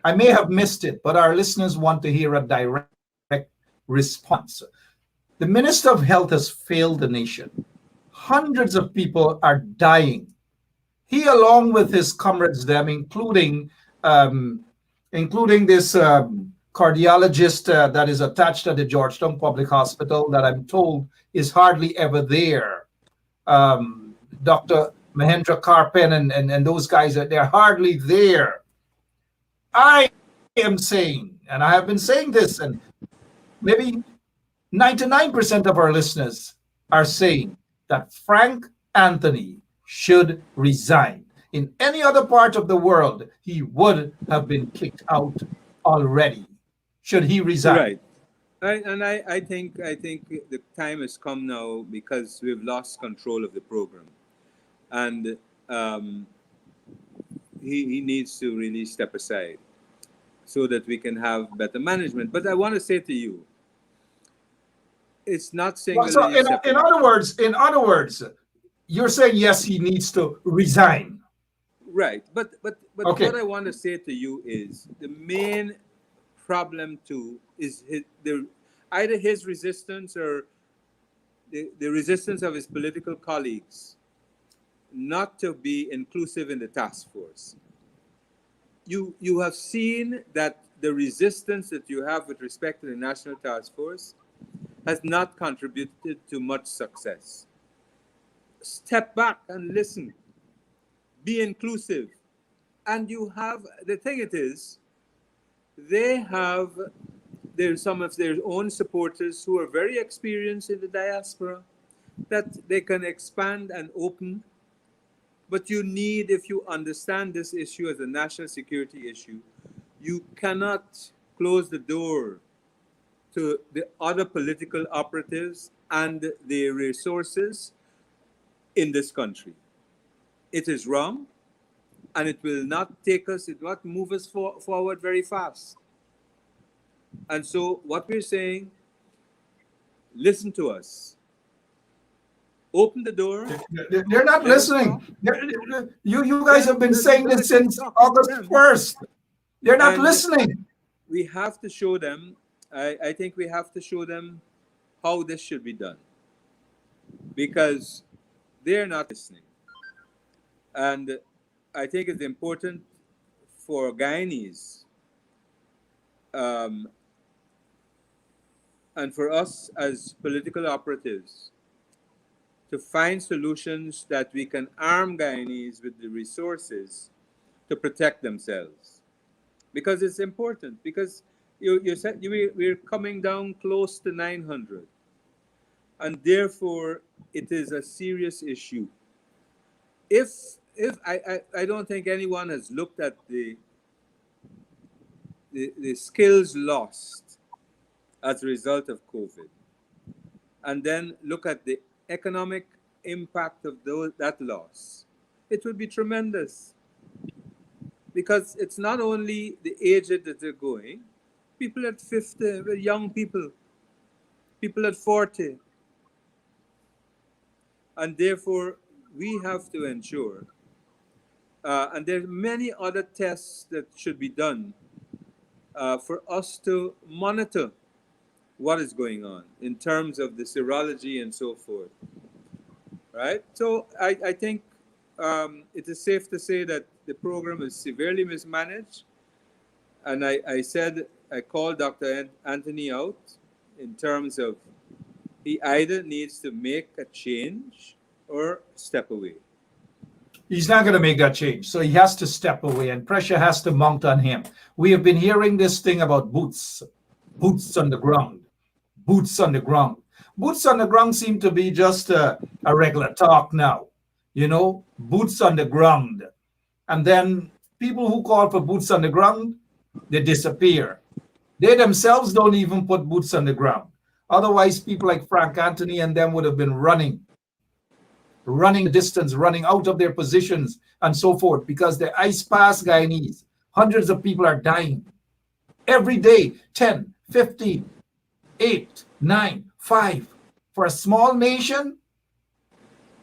I may have missed it, but our listeners want to hear a direct response. The Minister of Health has failed the nation. Hundreds of people are dying. He, along with his comrades, them, including this cardiologist that is attached at the Georgetown Public Hospital, that I'm told is hardly ever there. Dr. Mahendra Karpen and those guys, they're hardly there. I am saying, and I have been saying this, and maybe 99% of our listeners are saying that Frank Anthony should resign. In any other part of the world, he would have been kicked out already. Should he resign? right. I think the time has come now because we've lost control of the program, and he needs to really step aside so that we can have better management. But I want to say to you, it's not Well, so singularly separate. in other words, you're saying yes, he needs to resign. Right. But Okay. what I want to say to you is the main problem too is either his resistance or the resistance of his political colleagues not to be inclusive in the task force. You have seen that the resistance that you have with respect to the National Task Force has not contributed to much success. Step back and listen. Be inclusive. And you have, the thing it is, they have there's some of their own supporters who are very experienced in the diaspora that they can expand and open. But you need, if you understand this issue as a national security issue, you cannot close the door to the other political operatives and the resources in this country. It is wrong, and it will not move us forward very fast. And so what we're saying, listen to us. Open the door. They're not listening. You guys have been saying this since August 1st. They're not listening. We have to show them, I think we have to show them how this should be done, because they're not listening. And I think it's important for Guyanese and for us as political operatives to find solutions that we can arm Guyanese with the resources to protect themselves. Because it's important, because you said we're coming down close to 900. And therefore, it is a serious issue. If I don't think anyone has looked at the skills lost as a result of COVID, and then look at the economic impact of that loss, it would be tremendous. Because it's not only the aged that are going, people at 50, young people, people at 40. And therefore, we have to ensure, and there are many other tests that should be done for us to monitor what is going on in terms of the serology and so forth. Right? So I think it is safe to say that the program is severely mismanaged. And I called Dr. Anthony out in terms of he either needs to make a change or step away. He's not going to make that change. So he has to step away and pressure has to mount on him. We have been hearing this thing about boots on the ground, boots on the ground. Boots on the ground seem to be just a regular talk now, boots on the ground. And then people who call for boots on the ground, they disappear. They themselves don't even put boots on the ground. Otherwise, people like Frank Anthony and them would have been running the distance, running out of their positions and so forth, because the ice pass Guyanese, hundreds of people are dying every day, 10, 15, 8, 9, 5. For a small nation,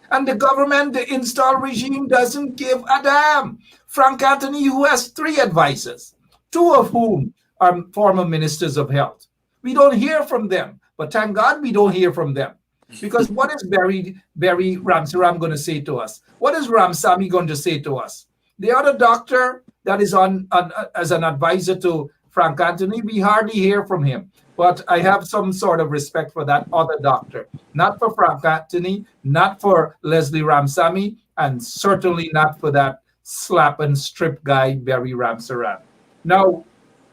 and the government, the install regime doesn't give a damn. Frank Anthony, who has 3 advisors, 2 of whom are former ministers of health. We don't hear from them, but thank God we don't hear from them. Because what is Barry Ramsaram going to say to us? What is Ramsamy going to say to us? The other doctor that is on as an advisor to Frank Anthony, we hardly hear from him. But I have some sort of respect for that other doctor. Not for Frank Anthony, not for Leslie Ramsamy, and certainly not for that slap and strip guy, Barry Ramsaram. Now,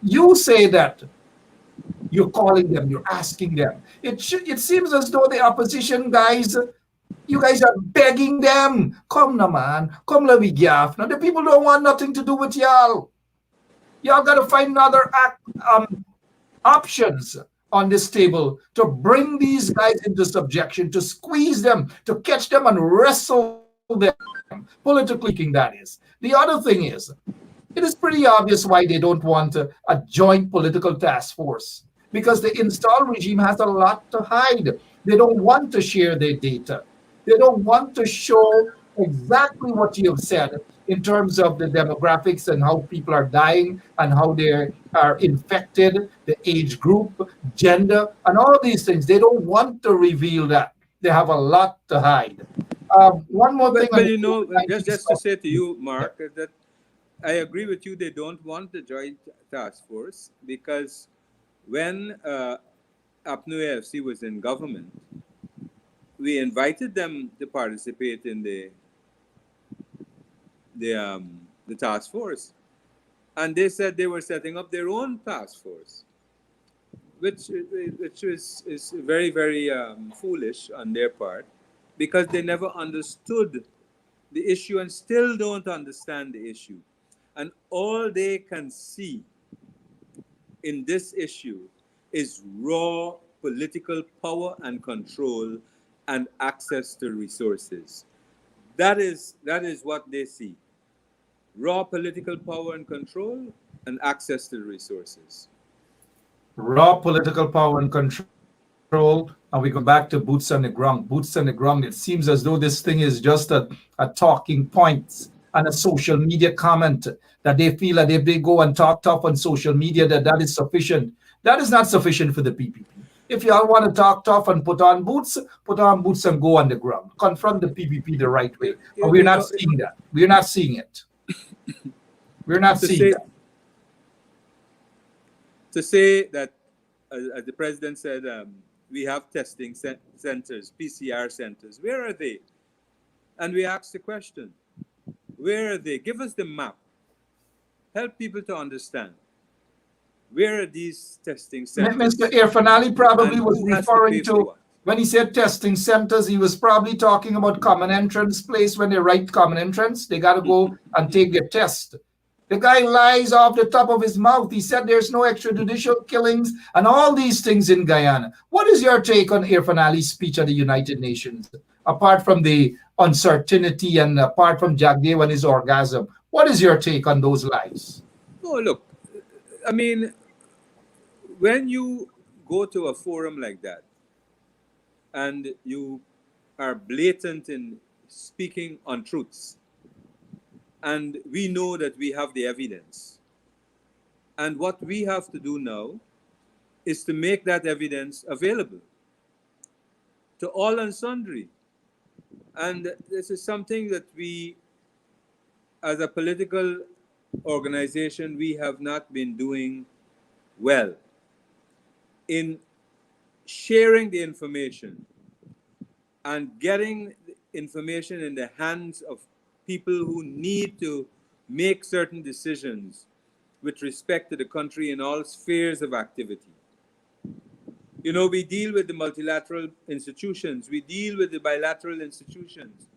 you say that you're calling them, you're asking them. It seems as though the opposition guys, you guys are begging them. Come na man, come la we gyaf. Now the people don't want nothing to do with y'all. Y'all got to find other options on this table to bring these guys into subjection, to squeeze them, to catch them and wrestle them. Politically speaking, that is. The other thing is, it is pretty obvious why they don't want a joint political task force, because the install regime has a lot to hide. They don't want to share their data. They don't want to show exactly what you have said in terms of the demographics and how people are dying and how they are infected, the age group, gender, and all these things. They don't want to reveal that. They have a lot to hide. One more thing. But just to say to you, Mark, that I agree with you. They don't want the joint task force because when APNU AFC was in government, we invited them to participate in the task force, and they said they were setting up their own task force, which is very, very foolish on their part, because they never understood the issue and still don't understand the issue. And all they can see in this issue is raw political power and control and access to resources. That is what they see. Raw political power and control and access to resources. Raw political power and control. And we go back to boots on the ground. Boots on the ground. It seems as though this thing is just a talking point and a social media comment that they feel that if they go and talk tough on social media, that is sufficient. That is not sufficient for the PPP. If y'all want to talk tough and put on boots and go on the ground. Confront the PPP the right way. And we're not seeing that. We're not seeing it. We're not seeing that. To say that as the president said, we have testing centers, PCR centers. Where are they? And we asked the question, where are they? Give us the map. Help people to understand. Where are these testing centers? Mr. Irfanali probably And was who has to referring pay for to, what? when he said testing centers, he was probably talking about common entrance place. When they write common entrance, they got to go and take their test. The guy lies off the top of his mouth. He said there's no extrajudicial killings and all these things in Guyana. What is your take on Irfanali's speech at the United Nations? Apart from the uncertainty and apart from Jagdev and his orgasm, what is your take on those lies? Oh, look, I mean, when you go to a forum like that and you are blatant in speaking untruths, and we know that we have the evidence, and what we have to do now is to make that evidence available to all and sundry. And this is something that we, as a political organization, we have not been doing well in sharing the information and getting the information in the hands of people who need to make certain decisions with respect to the country in all spheres of activity. You know, we deal with the multilateral institutions, we deal with the bilateral institutions.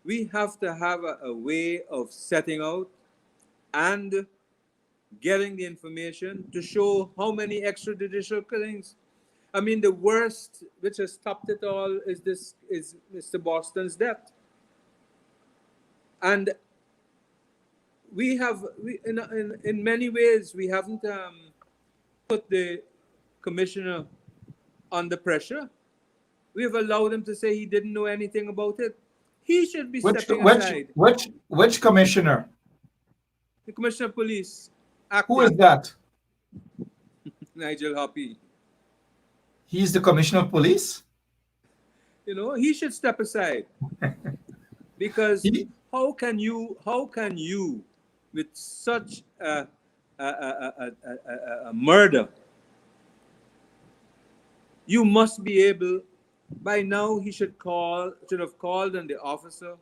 We have to have a way of setting out and getting the information to show how many extrajudicial killings. I mean, the worst, which has topped it all, is Mr. Boston's death. And in many ways, we haven't put the commissioner under pressure. We have allowed him to say he didn't know anything about it. He should be stepping aside. Which commissioner? The commissioner of police. Who is that? Nigel Hoppy. He's the commissioner of police? You know, he should step aside. Because how can you, with such a murder, you must be able, by now he should have called on the officer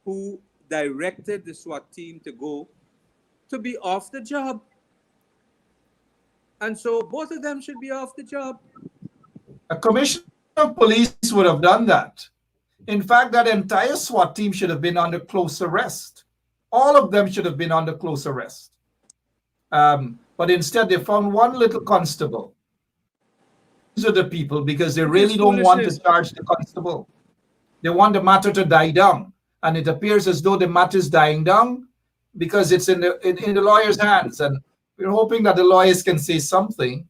who directed the SWAT team to go, to be off the job. And so both of them should be off the job. A commissioner of police would have done that. In fact, that entire SWAT team should have been under close arrest. All of them should have been under close arrest. But instead, they found one little constable. These are the people because they really don't want to charge the constable. They want the matter to die down. And it appears as though the matter is dying down because it's in the lawyer's hands. And we're hoping that the lawyers can say something.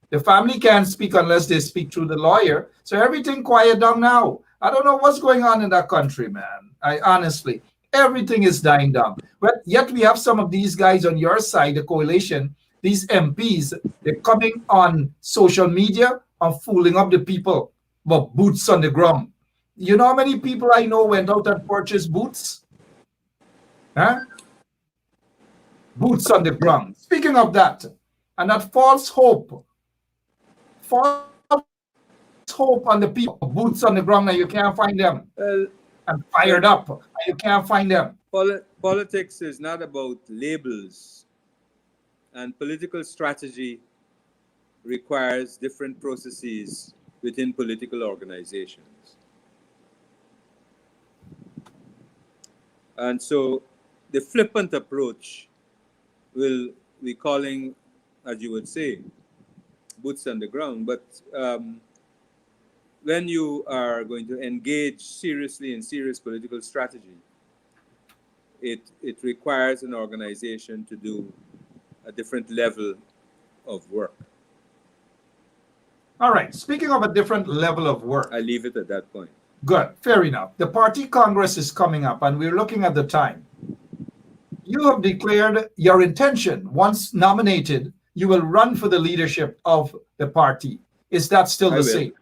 The family can't speak unless they speak through the lawyer. So everything quiet down now. I don't know what's going on in that country, man. Honestly, everything is dying down. But yet we have some of these guys on your side, the coalition, these MPs, they're coming on social media and fooling up the people, but boots on the ground. You know how many people I know went out and purchased boots? Huh? Boots on the ground. Speaking of that, and that false hope on the people, boots on the ground, and you can't find them. And fired up, and you can't find them. Politics is not about labels, and political strategy requires different processes within political organizations. And so the flippant approach will be calling, as you would say, boots on the ground. But when you are going to engage seriously in serious political strategy, it requires an organization to do a different level of work. All right. Speaking of a different level of work. I leave it at that point. Good. Fair enough. The party congress is coming up, and we're looking at the time. You have declared your intention. Once nominated, you will run for the leadership of the party. Is that still the same?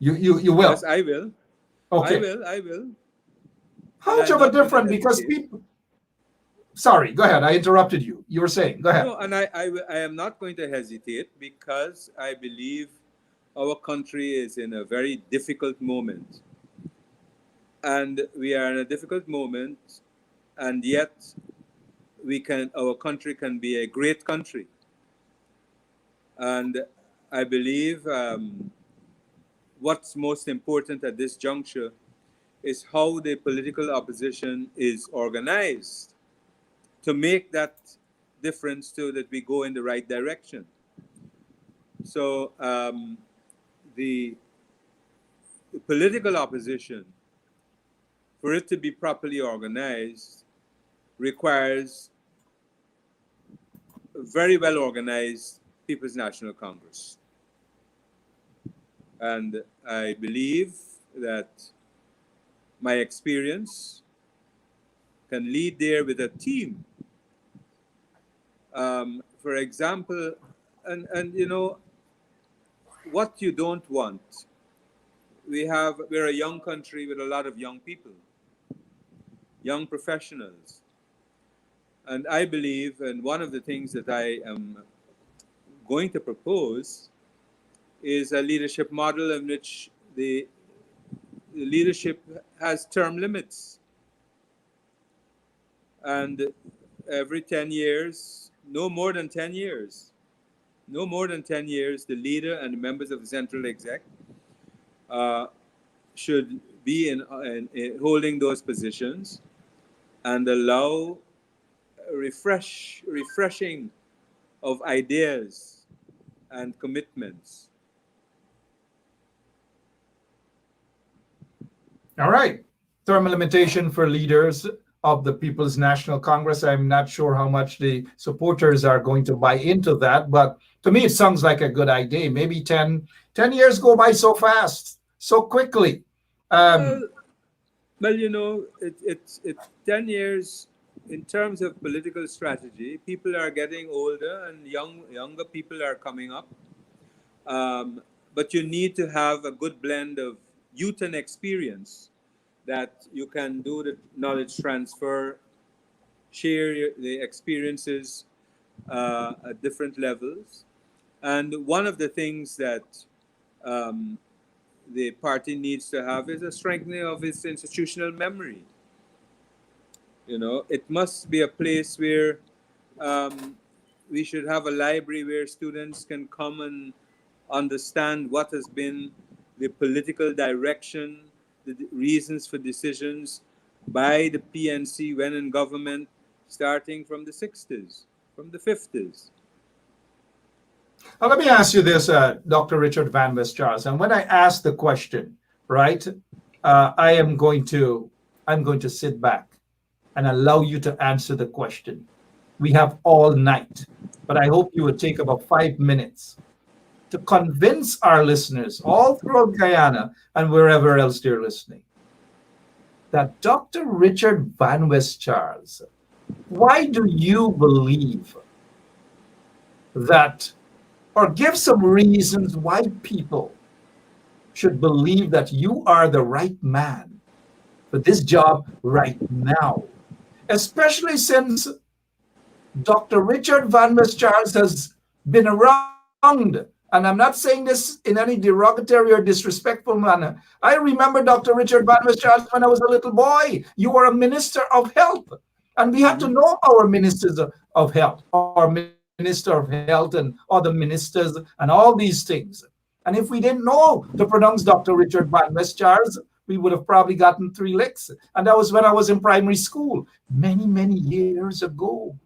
You will? Yes, I will. Okay. I will. How much of a difference? Because people... Sorry, go ahead. I interrupted you. You were saying, go ahead. No, and I am not going to hesitate because I believe our country is in a very difficult moment. And we are in a difficult moment, and yet our country can be a great country. And I believe what's most important at this juncture is how the political opposition is organized to make that difference so that we go in the right direction. So the political opposition, for it to be properly organized, requires a very well organized People's National Congress. And I believe that my experience can lead there with a team. For example, and you know, what you don't want, we're a young country with a lot of young people, young professionals. And I believe, and one of the things that I am going to propose is a leadership model in which the leadership has term limits. And every 10 years, no more than 10 years, the leader and the members of the central exec should be in holding those positions and allow refreshing of ideas and commitments. All right. Term limitation for leaders of the People's National Congress. I'm not sure how much the supporters are going to buy into that, but to me, it sounds like a good idea. Maybe 10 years go by so fast, so quickly. Well, you know, it's 10 years in terms of political strategy. People are getting older and younger people are coming up. But you need to have a good blend of youth and experience that you can do the knowledge transfer, share the experiences at different levels. And one of the things that the party needs to have is a strengthening of its institutional memory. You know, it must be a place where we should have a library where students can come and understand what has been the political direction, the reasons for decisions by the PNC when in government, starting from the 60s, from the 50s. Now, let me ask you this, Dr. Richard Van West Charles. And when I ask the question, right, I'm going to sit back and allow you to answer the question. We have all night, but I hope you would take about 5 minutes to convince our listeners all throughout Guyana and wherever else they're listening that Dr. Richard Van West Charles, why do you believe that, or give some reasons why people should believe that you are the right man for this job right now, especially since Dr. Richard Van West Charles has been around. And I'm not saying this in any derogatory or disrespectful manner. I remember Dr. Richard Van West Charles when I was a little boy. You were a minister of health. And we had to know our ministers of health, our minister of health and other ministers and all these things. And if we didn't know to pronounce Dr. Richard Van West Charles, we would have probably gotten 3 licks. And that was when I was in primary school, many, many years ago.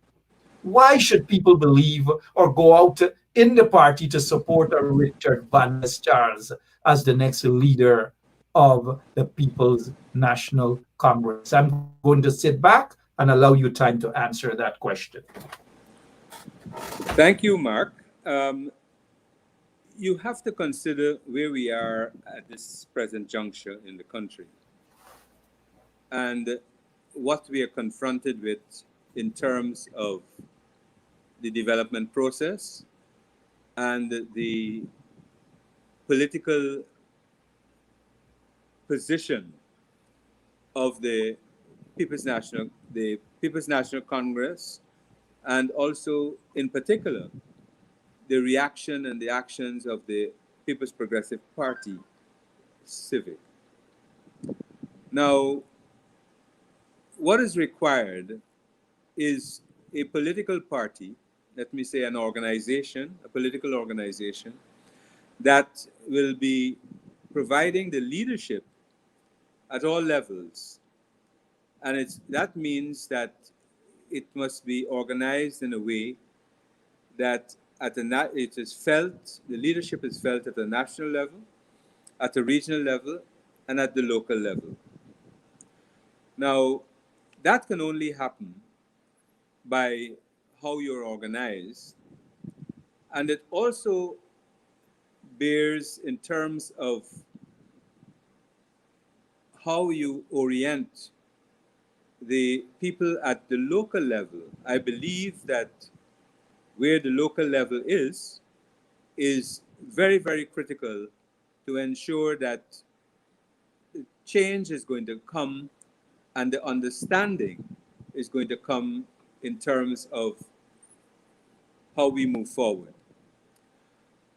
Why should people believe or go out in the party to support a Richard Van West Charles as the next leader of the People's National Congress? I'm going to sit back and allow you time to answer that question. Thank you, Mark. You have to consider where we are at this present juncture in the country and what we are confronted with in terms of the development process and the political position of the People's National Congress, and also, in particular, the reaction and the actions of the People's Progressive Party, Civic. Now, what is required is a political party, let me say an organization, a political organization, that will be providing the leadership at all levels. And that means that it must be organized in a way that it is felt, the leadership is felt at the national level, at the regional level, and at the local level. Now, that can only happen by how you're organized, and it also bears in terms of how you orient the people at the local level. I believe that where the local level is very, very critical to ensure that change is going to come and the understanding is going to come in terms of how we move forward.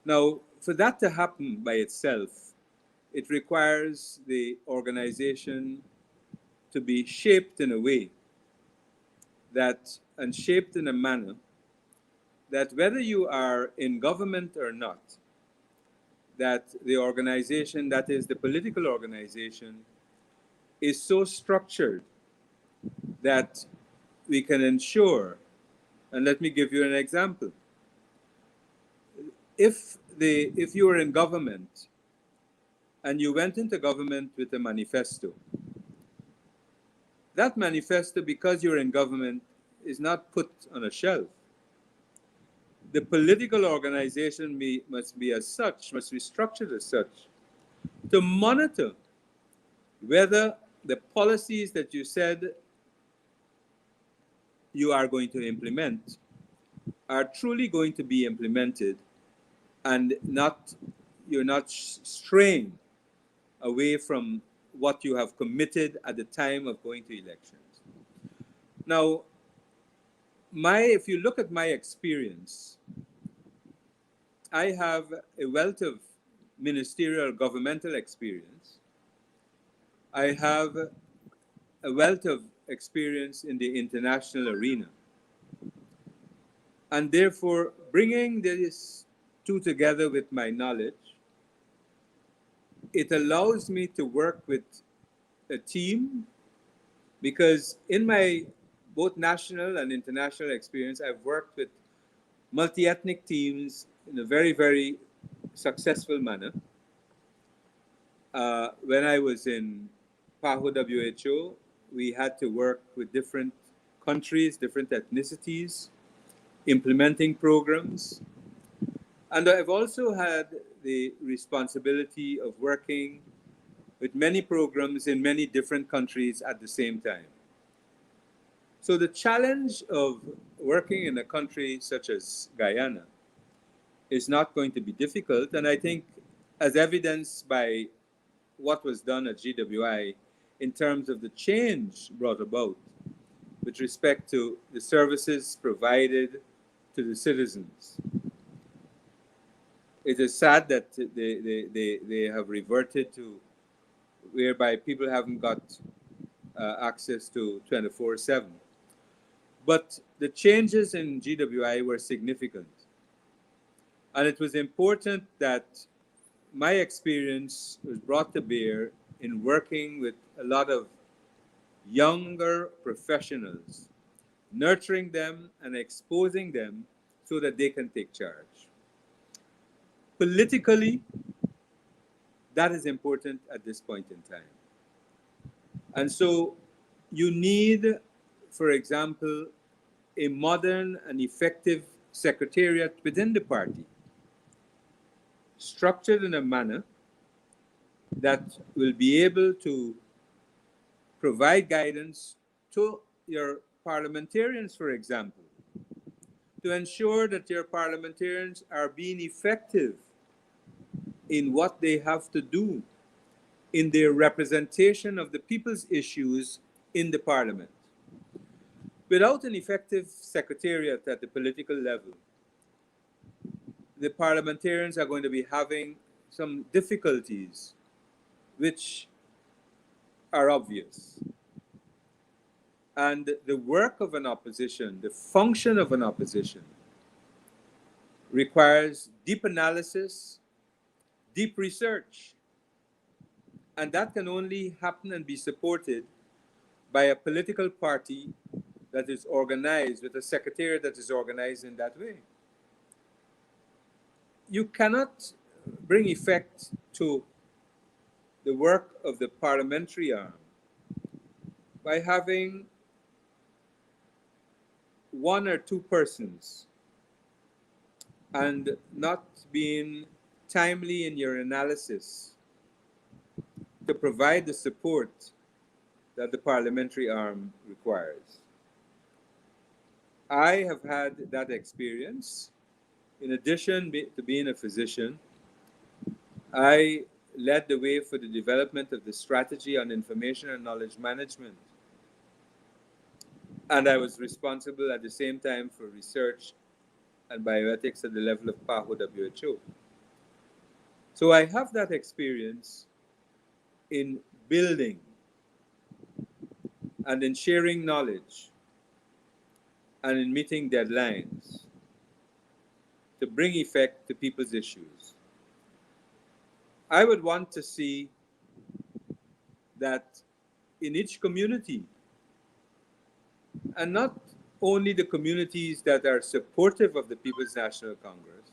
Now, for that to happen by itself, it requires the organization to be shaped in a way that, and shaped in a manner that whether you are in government or not, that the organization, that is the political organization, is so structured that we can ensure, and let me give you an example. If you were in government and you went into government with a manifesto, that manifesto, because you're in government, is not put on a shelf. The political organization must be structured as such to monitor whether the policies that you said you are going to implement are truly going to be implemented, and you're not straying away from what you have committed at the time of going to elections. Now, if you look at my experience, I have a wealth of ministerial governmental experience. I have a wealth of experience in the international arena. And therefore, bringing these two together with my knowledge, it allows me to work with a team, because in my both national and international experience, I've worked with multi-ethnic teams in a very, very successful manner. When I was in PAHO WHO, we had to work with different countries, different ethnicities, implementing programs. And I've also had the responsibility of working with many programs in many different countries at the same time. So the challenge of working in a country such as Guyana is not going to be difficult. And I think, as evidenced by what was done at GWI in terms of the change brought about with respect to the services provided to the citizens. It is sad that they have reverted to whereby people haven't got access to 24/7. But the changes in GWI were significant. And it was important that my experience was brought to bear in working with a lot of younger professionals, nurturing them and exposing them so that they can take charge. Politically, that is important at this point in time. And so you need, for example, a modern and effective secretariat within the party, structured in a manner that will be able to provide guidance to your parliamentarians, for example, to ensure that your parliamentarians are being effective in what they have to do in their representation of the people's issues in the parliament. Without an effective secretariat at the political level, the parliamentarians are going to be having some difficulties which are obvious. And the work of an opposition, the function of an opposition, requires deep analysis, deep research. And that can only happen and be supported by a political party that is organized, with a secretariat that is organized in that way. You cannot bring effect to the work of the parliamentary arm by having one or two persons and not being timely in your analysis to provide the support that the parliamentary arm requires. I have had that experience. In addition to being a physician, I led the way for the development of the strategy on information and knowledge management. And I was responsible at the same time for research and bioethics at the level of PAHO WHO. So I have that experience in building and in sharing knowledge and in meeting deadlines to bring effect to people's issues. I would want to see that in each community, and not only the communities that are supportive of the People's National Congress,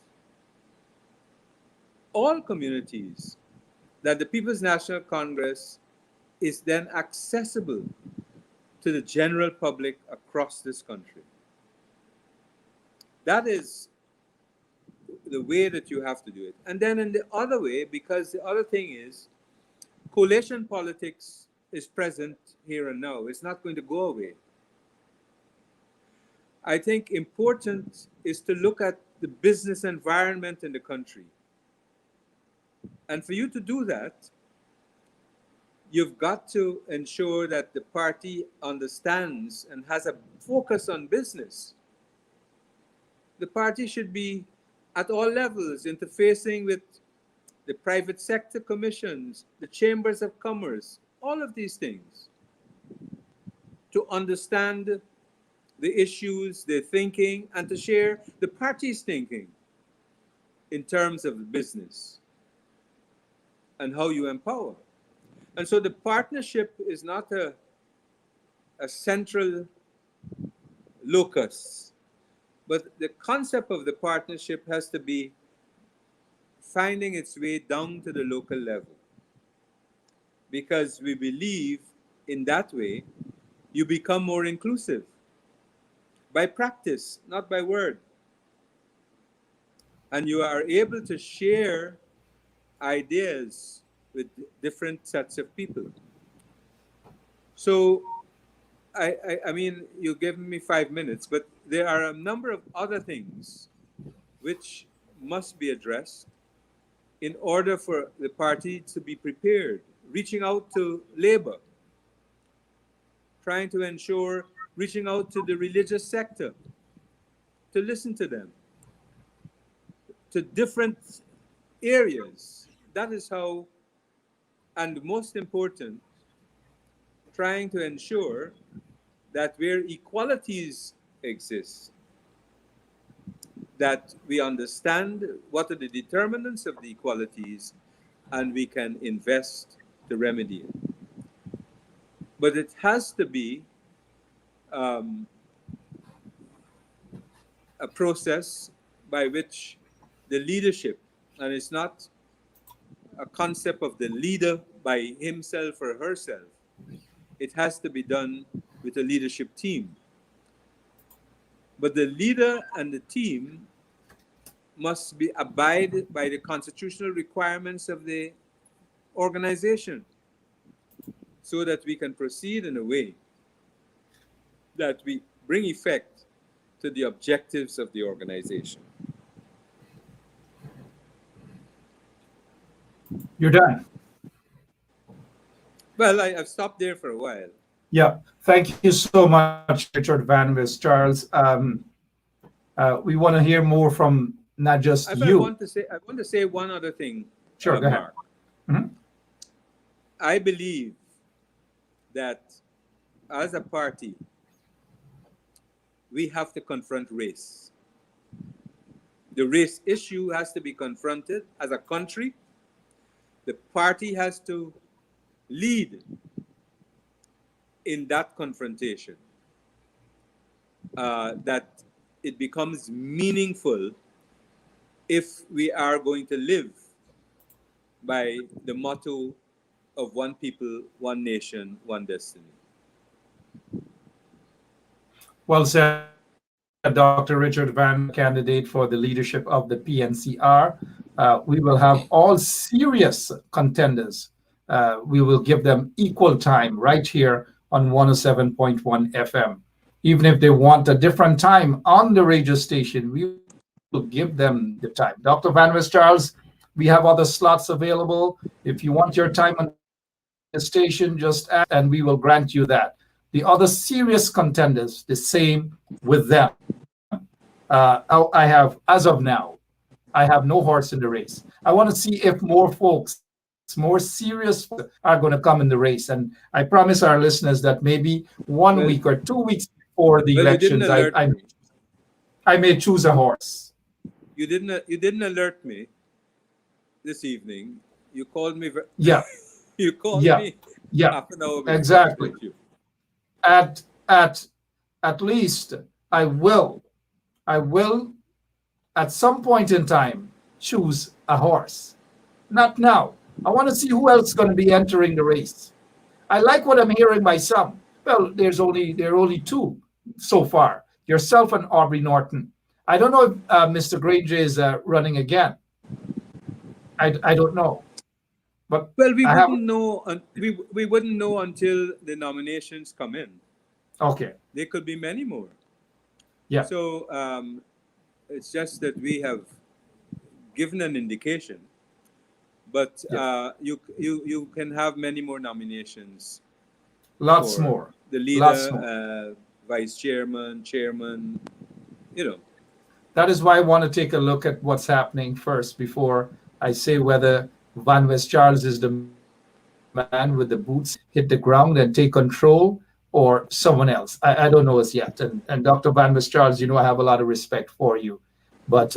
all communities, that the People's National Congress is then accessible to the general public across this country. That is the way that you have to do it. And then in the other way, because the other thing is, coalition politics is present here and now. It's not going to go away. I think important is to look at the business environment in the country. And for you to do that, you've got to ensure that the party understands and has a focus on business. The party should be at all levels interfacing with the private sector commissions, the chambers of commerce, all of these things, to understand the issues, their thinking, and to share the party's thinking in terms of business and how you empower. And so the partnership is not a central locus, but the concept of the partnership has to be finding its way down to the local level. Because we believe in that way, you become more inclusive. By practice, not by word. And you are able to share ideas with different sets of people. So, I mean, you've given me 5 minutes, but there are a number of other things which must be addressed in order for the party to be prepared. Reaching out to labor, trying to ensure reaching out to the religious sector, to listen to them, to different areas. That is how, and most important, trying to ensure that where equalities exist, that we understand what are the determinants of the equalities and we can invest to remedy it. But it has to be a process by which the leadership, and it's not a concept of the leader by himself or herself, it has to be done with a leadership team. But the leader and the team must be abide by the constitutional requirements of the organization so that we can proceed in a way that we bring effect to the objectives of the organization. You're done. Well, I've stopped there for a while. Yeah, thank you so much, Richard Van West Charles. We want to hear more from not just I you. want to say, I want to say one other thing, Sure, go ahead. Mark. Mhm. I believe that as a party, we have to confront race. The race issue has to be confronted as a country. The party has to lead in that confrontation, that it becomes meaningful if we are going to live by the motto of one people, one nation, one destiny. Well said, Dr. Richard Van West, candidate for the leadership of the PNCR. We will have all serious contenders. We will give them equal time right here on 107.1 FM. Even if they want a different time on the radio station, we will give them the time. Dr. Van West Charles, we have other slots available. If you want your time on the station, just ask and we will grant you that. The other serious contenders, the same with them. I have, as of now, I have no horse in the race. I want to see if more folks, more serious folks, are going to come in the race. And I promise our listeners that maybe 1 week or Well, 2 weeks before the well, you elections, didn't alert me. I may choose a horse. You didn't alert me this evening. You called me. Yeah, You called yeah, me yeah, half an hour before, exactly. didn't you? At at at least I will at some point in time choose a horse. Not now. I want to see who else is going to be entering the race. I like what I'm hearing by some. Well, there are only two so far. Yourself and Aubrey Norton. I don't know if Mr. Granger is running again. I don't know, but Well, we I have. wouldn't know. We wouldn't know until the nominations come in. Okay. There could be many more. Yeah. So it's just that we have given an indication, but Yeah. you can have many more nominations Lots for more. the Lots more. leader, vice chairman, chairman. You know, That is why I want to take a look at what's happening first before I say whether Van West Charles is the man with the boots hit the ground and take control or someone else. I don't know as yet. And Dr. Van West Charles, I have a lot of respect for you. But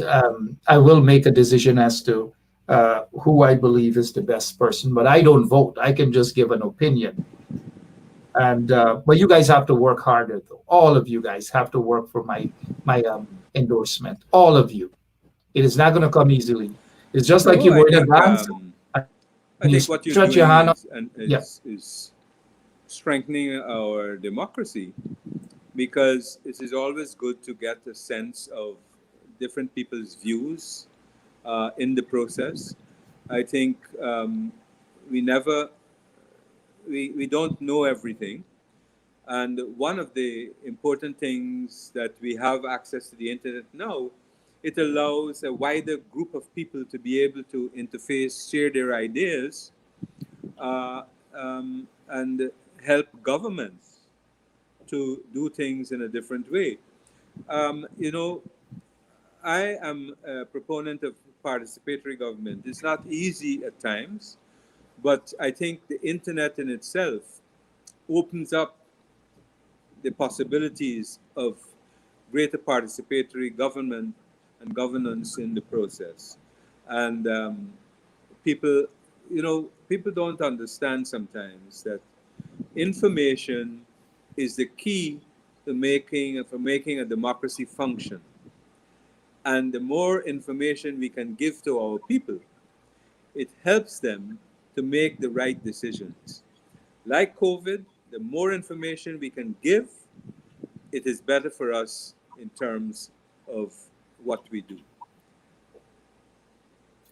I will make a decision as to who I believe is the best person. But I don't vote. I can just give an opinion. And but you guys have to work harder, though. All of you guys have to work for my endorsement. All of you. It is not going to come easily. It's just like no, you go in advance and I you think what you're stretch your doing hand up. is and Yeah, is strengthening our democracy, because it is always good to get a sense of different people's views in the process. I think we never we don't know everything, and one of the important things that we have access to the internet now, it allows a wider group of people to be able to interface, share their ideas, uh, and help governments to do things in a different way. You know, I am a proponent of participatory government. It's not easy at times, but I think the internet in itself opens up the possibilities of greater participatory government and governance in the process. And people, people don't understand sometimes that information is the key to making a democracy function. And the more information we can give to our people, it helps them to make the right decisions. Like COVID, the more information we can give, it is better for us in terms of what we do.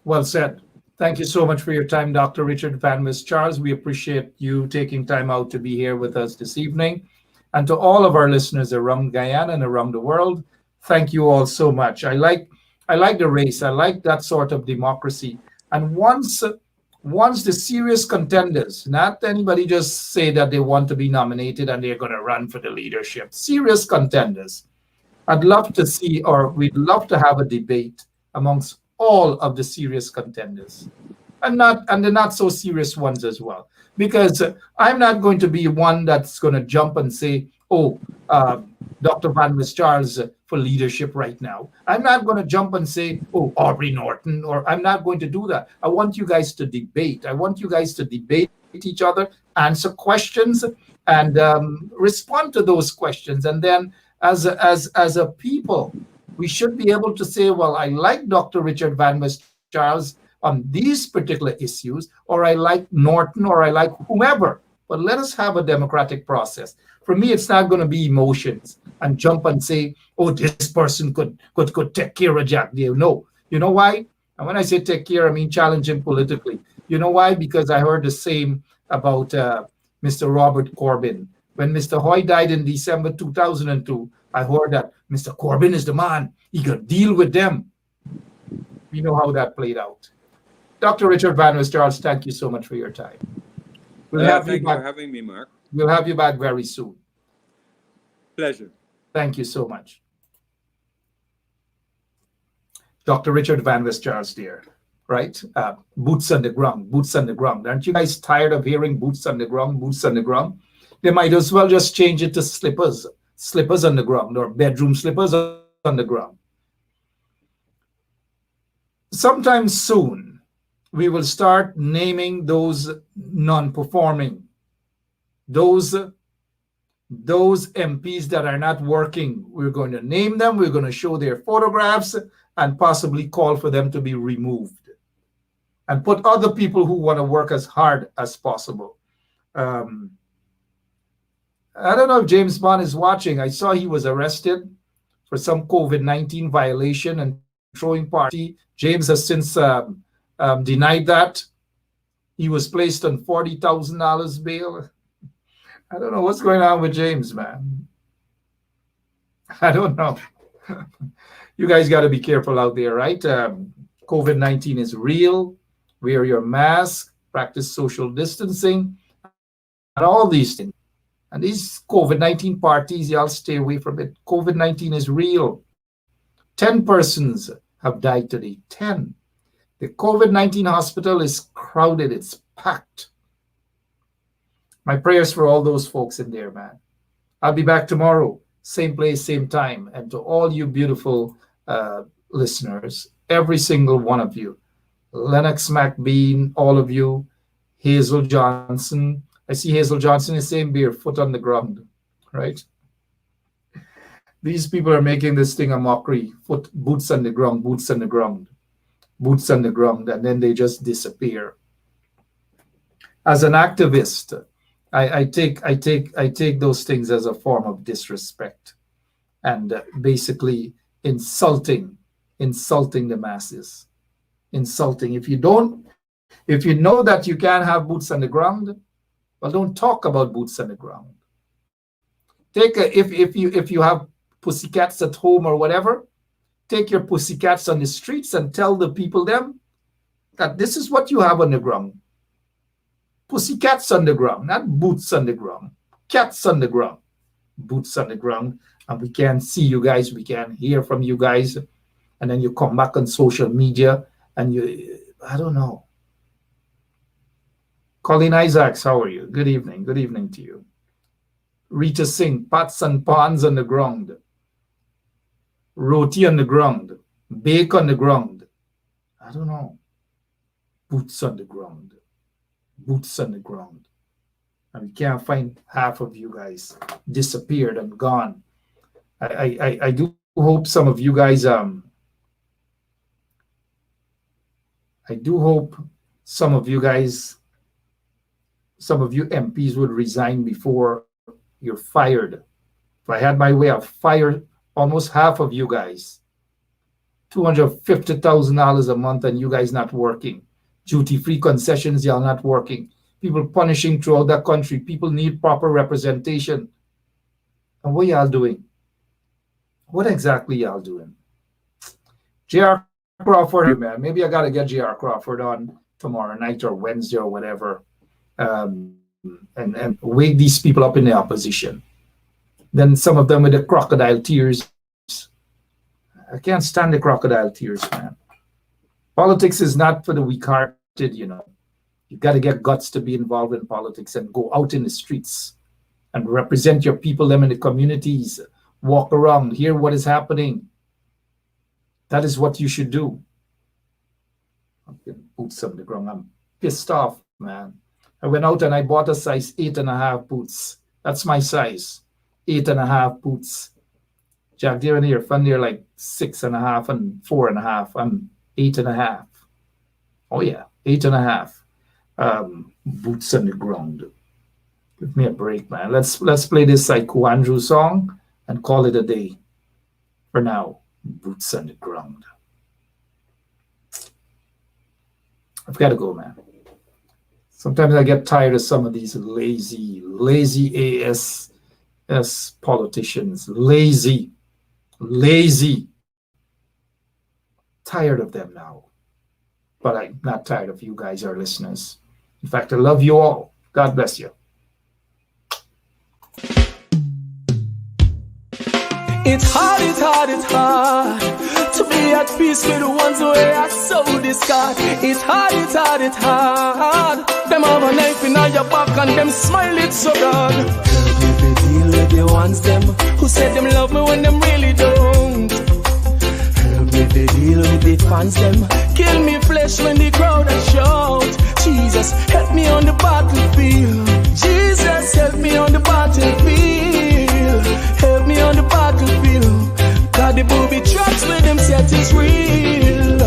well said. Thank you so much for your time, Dr. Richard Van West Charles. We appreciate you taking time out to be here with us this evening. And to all of our listeners around Guyana and around the world, thank you all so much. I like the race. I like that sort of democracy. And Once the serious contenders, not anybody just say that they want to be nominated and they're going to run for the leadership, serious contenders, I'd love to see, or we'd love to have a debate amongst all of the serious contenders, and the not so serious ones as well. Because I'm not going to be one that's going to jump and say, "Oh, Dr. Van West Charles for leadership right now." I'm not going to jump and say, "Oh, Aubrey Norton," or I'm not going to do that. I want you guys to debate. I want you guys to debate each other, answer questions, and respond to those questions. And then, as a people, we should be able to say, "Well, I like Dr. Richard Van West Charles on these particular issues, or I like Norton, or I like whomever." But let us have a democratic process. For me, it's not going to be emotions and jump and say, "Oh, this person could take care of Jack Dale." No. You know why? And when I say take care, I mean challenge him politically. You know why? Because I heard the same about Mr. Robert Corbyn. When Mr. Hoy died in December 2002, I heard that Mr. Corbyn is the man. He could deal with them. We know how that played out. Dr. Richard Van West Charles, thank you so much for your time. We'll have you Thank you back. for having me, Mark. We'll have you back very soon. Pleasure. Thank you so much. Dr. Richard Van West Charles there, right? Boots on the ground, boots on the ground. Aren't you guys tired of hearing boots on the ground, boots on the ground? They might as well just change it to slippers, slippers on the ground, or bedroom slippers on the ground. Sometime soon, we will start naming those non-performing, those MPs that are not working. We're going to name them, we're going to show their photographs, and possibly call for them to be removed, and put other people who want to work as hard as possible. I don't know if James Bond is watching. I saw he was arrested for some COVID-19 violation and throwing party. James has since denied that. He was placed on $40,000 bail. I don't know what's going on with James, man. I don't know. You guys got to be careful out there, right? COVID-19 is real. Wear your mask, practice social distancing, and all these things. And these COVID-19 parties, y'all stay away from it. COVID-19 is real. 10 persons have died today. 10. The COVID-19 hospital is crowded. It's packed. My prayers for all those folks in there, man. I'll be back tomorrow, same place, same time. And to all you beautiful listeners, every single one of you, Lennox McBean, all of you, Hazel Johnson. I see Hazel Johnson is saying beer, foot on the ground, right? These people are making this thing a mockery. Boots on the ground, boots on the ground, boots on the ground, and then they just disappear. As an activist, I take those things as a form of disrespect and basically insulting the masses. Insulting. If you know that you can't have boots on the ground, well, don't talk about boots on the ground. If you have pussycats at home or whatever, take your pussycats on the streets and tell the people them that this is what you have on the ground. Pussycats on the ground, not boots on the ground. Cats on the ground, boots on the ground, and we can't see you guys, we can't hear from you guys, and then you come back on social media and I don't know. Colleen Isaacs, how are you? Good evening to you. Rita Singh, pots and pans on the ground, roti on the ground, bake on the ground. I don't know. Boots on the ground. Boots on the ground. And we can't find half of you guys. Disappeared and gone. I do hope some of you guys I do hope some of you MPs would resign before you're fired. If I had my way, I'd fire almost half of you guys. $250,000 a month and you guys not working. Duty-free concessions, y'all not working. People punishing throughout the country. People need proper representation. And what y'all doing? What exactly y'all doing? J.R. Crawford, man. Maybe I got to get J.R. Crawford on tomorrow night or Wednesday or whatever, and wake these people up in the opposition. Then some of them with the crocodile tears. I can't stand the crocodile tears, man. Politics is not for the weak-hearted, you know. You got to get guts to be involved in politics and go out in the streets and represent your people, them in the communities, walk around, hear what is happening. That is what you should do. I'm getting boots on the ground. I'm pissed off, man. I went out and I bought a size 8.5 boots. That's my size, 8.5 boots. Jack, they're in here, fun, they're like 6.5 and 4.5. I'm 8.5. Oh yeah, 8.5. Boots on the ground. Give me a break, man. Let's play this Psycho Andrew song and call it a day. For now, boots on the ground. I've got to go, man. Sometimes I get tired of some of these lazy AS politicians. Lazy. Tired of them now. But I'm not tired of you guys, our listeners. In fact, I love you all. God bless you. It's hard to be at peace with the ones who are so discard. It's hard. Them have a knife in your back and them smile it so broad. Help me deal with the ones them who said them love me when them really don't. Help me deal with the fans them kill me flesh when the crowd a shout. Jesus, help me on the battlefield. Jesus, help me on the battlefield. Help me on the battlefield. Cause the booby traps with them set is real.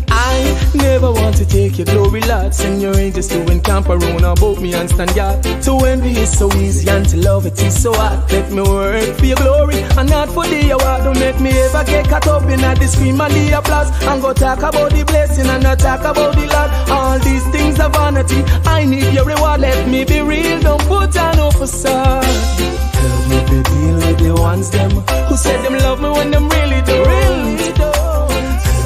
I never want to take your glory, Lord. Send your angels to encamp around about me and stand guard. To envy is so easy and to love it is so hard. Let me work for your glory and not for the award. Don't make me ever get caught up in the scream and the applause. And go talk about the blessing and not talk about the Lord. All these things are vanity. I need your reward. Let me be real. Don't put on no facade. Help me to deal with the ones them who said them love me when them really don't.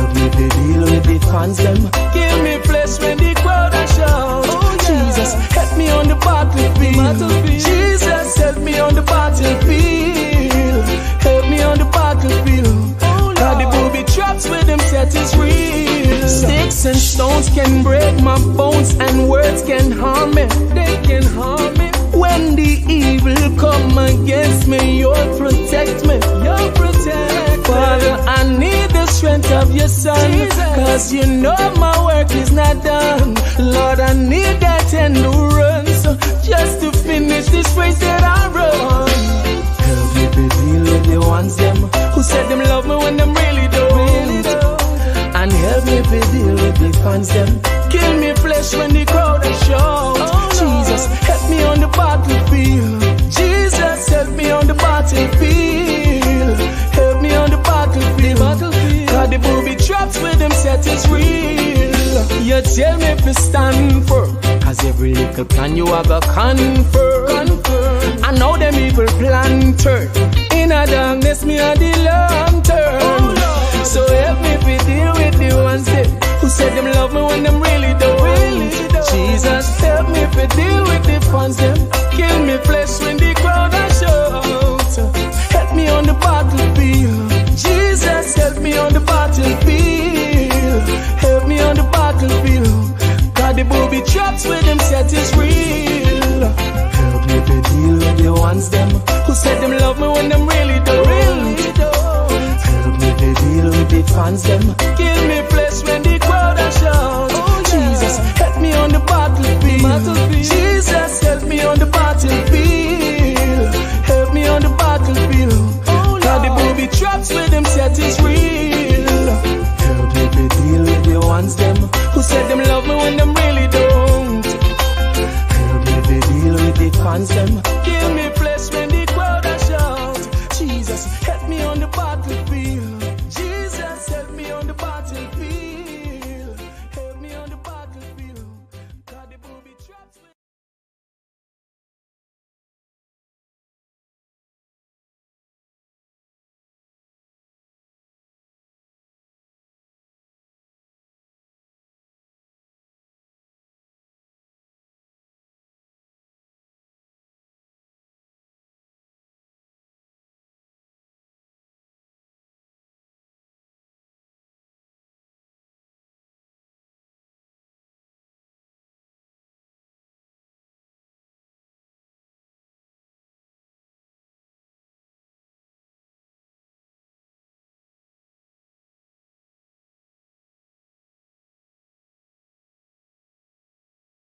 Help me to deal with the fans them kill me flesh when the crowd a shout. Jesus, help me on the battlefield. Jesus, help me on the battlefield. Help me on the battlefield. Cause the booby traps with them set is real. Sticks and stones can break my bones and words can harm me. They can harm me. When the evil come against me, you'll protect me. You'll protect me. Father, I need the strength of your son. Cause you know my work is not done. Lord, I need that endurance just to finish this race that I run. Help me to deal with the ones them who said them love me when them really don't. And help me to deal with the fans them kill me flesh when the crowd is shout. Jesus, help me on the battlefield. Jesus, help me on the battlefield. Help me on the battlefield. Cause the booby traps with them set is real. You tell me if you stand firm. Cause every little plan you have a confirm. I know them evil plan turn. In a darkness me a the lantern. So help me to deal with the ones them who said them love me when them really don't. Jesus, help me to deal with the fans them kill me flesh when the crowd a shout. Help me on the battlefield. Jesus, help me on the battlefield. Help me on the battlefield. Cause the booby traps with them set is real. Help me to deal with the ones them who said them love me when them really don't. Help me to deal with the fans them kill me flesh when the crowd a shout. Jesus, help me on the battlefield. Jesus, help me on the battlefield. Help me on the battlefield. Cause the booby traps with them set is real. Help me to deal with the ones them who said them love me when them really don't. Help me to deal with the fans them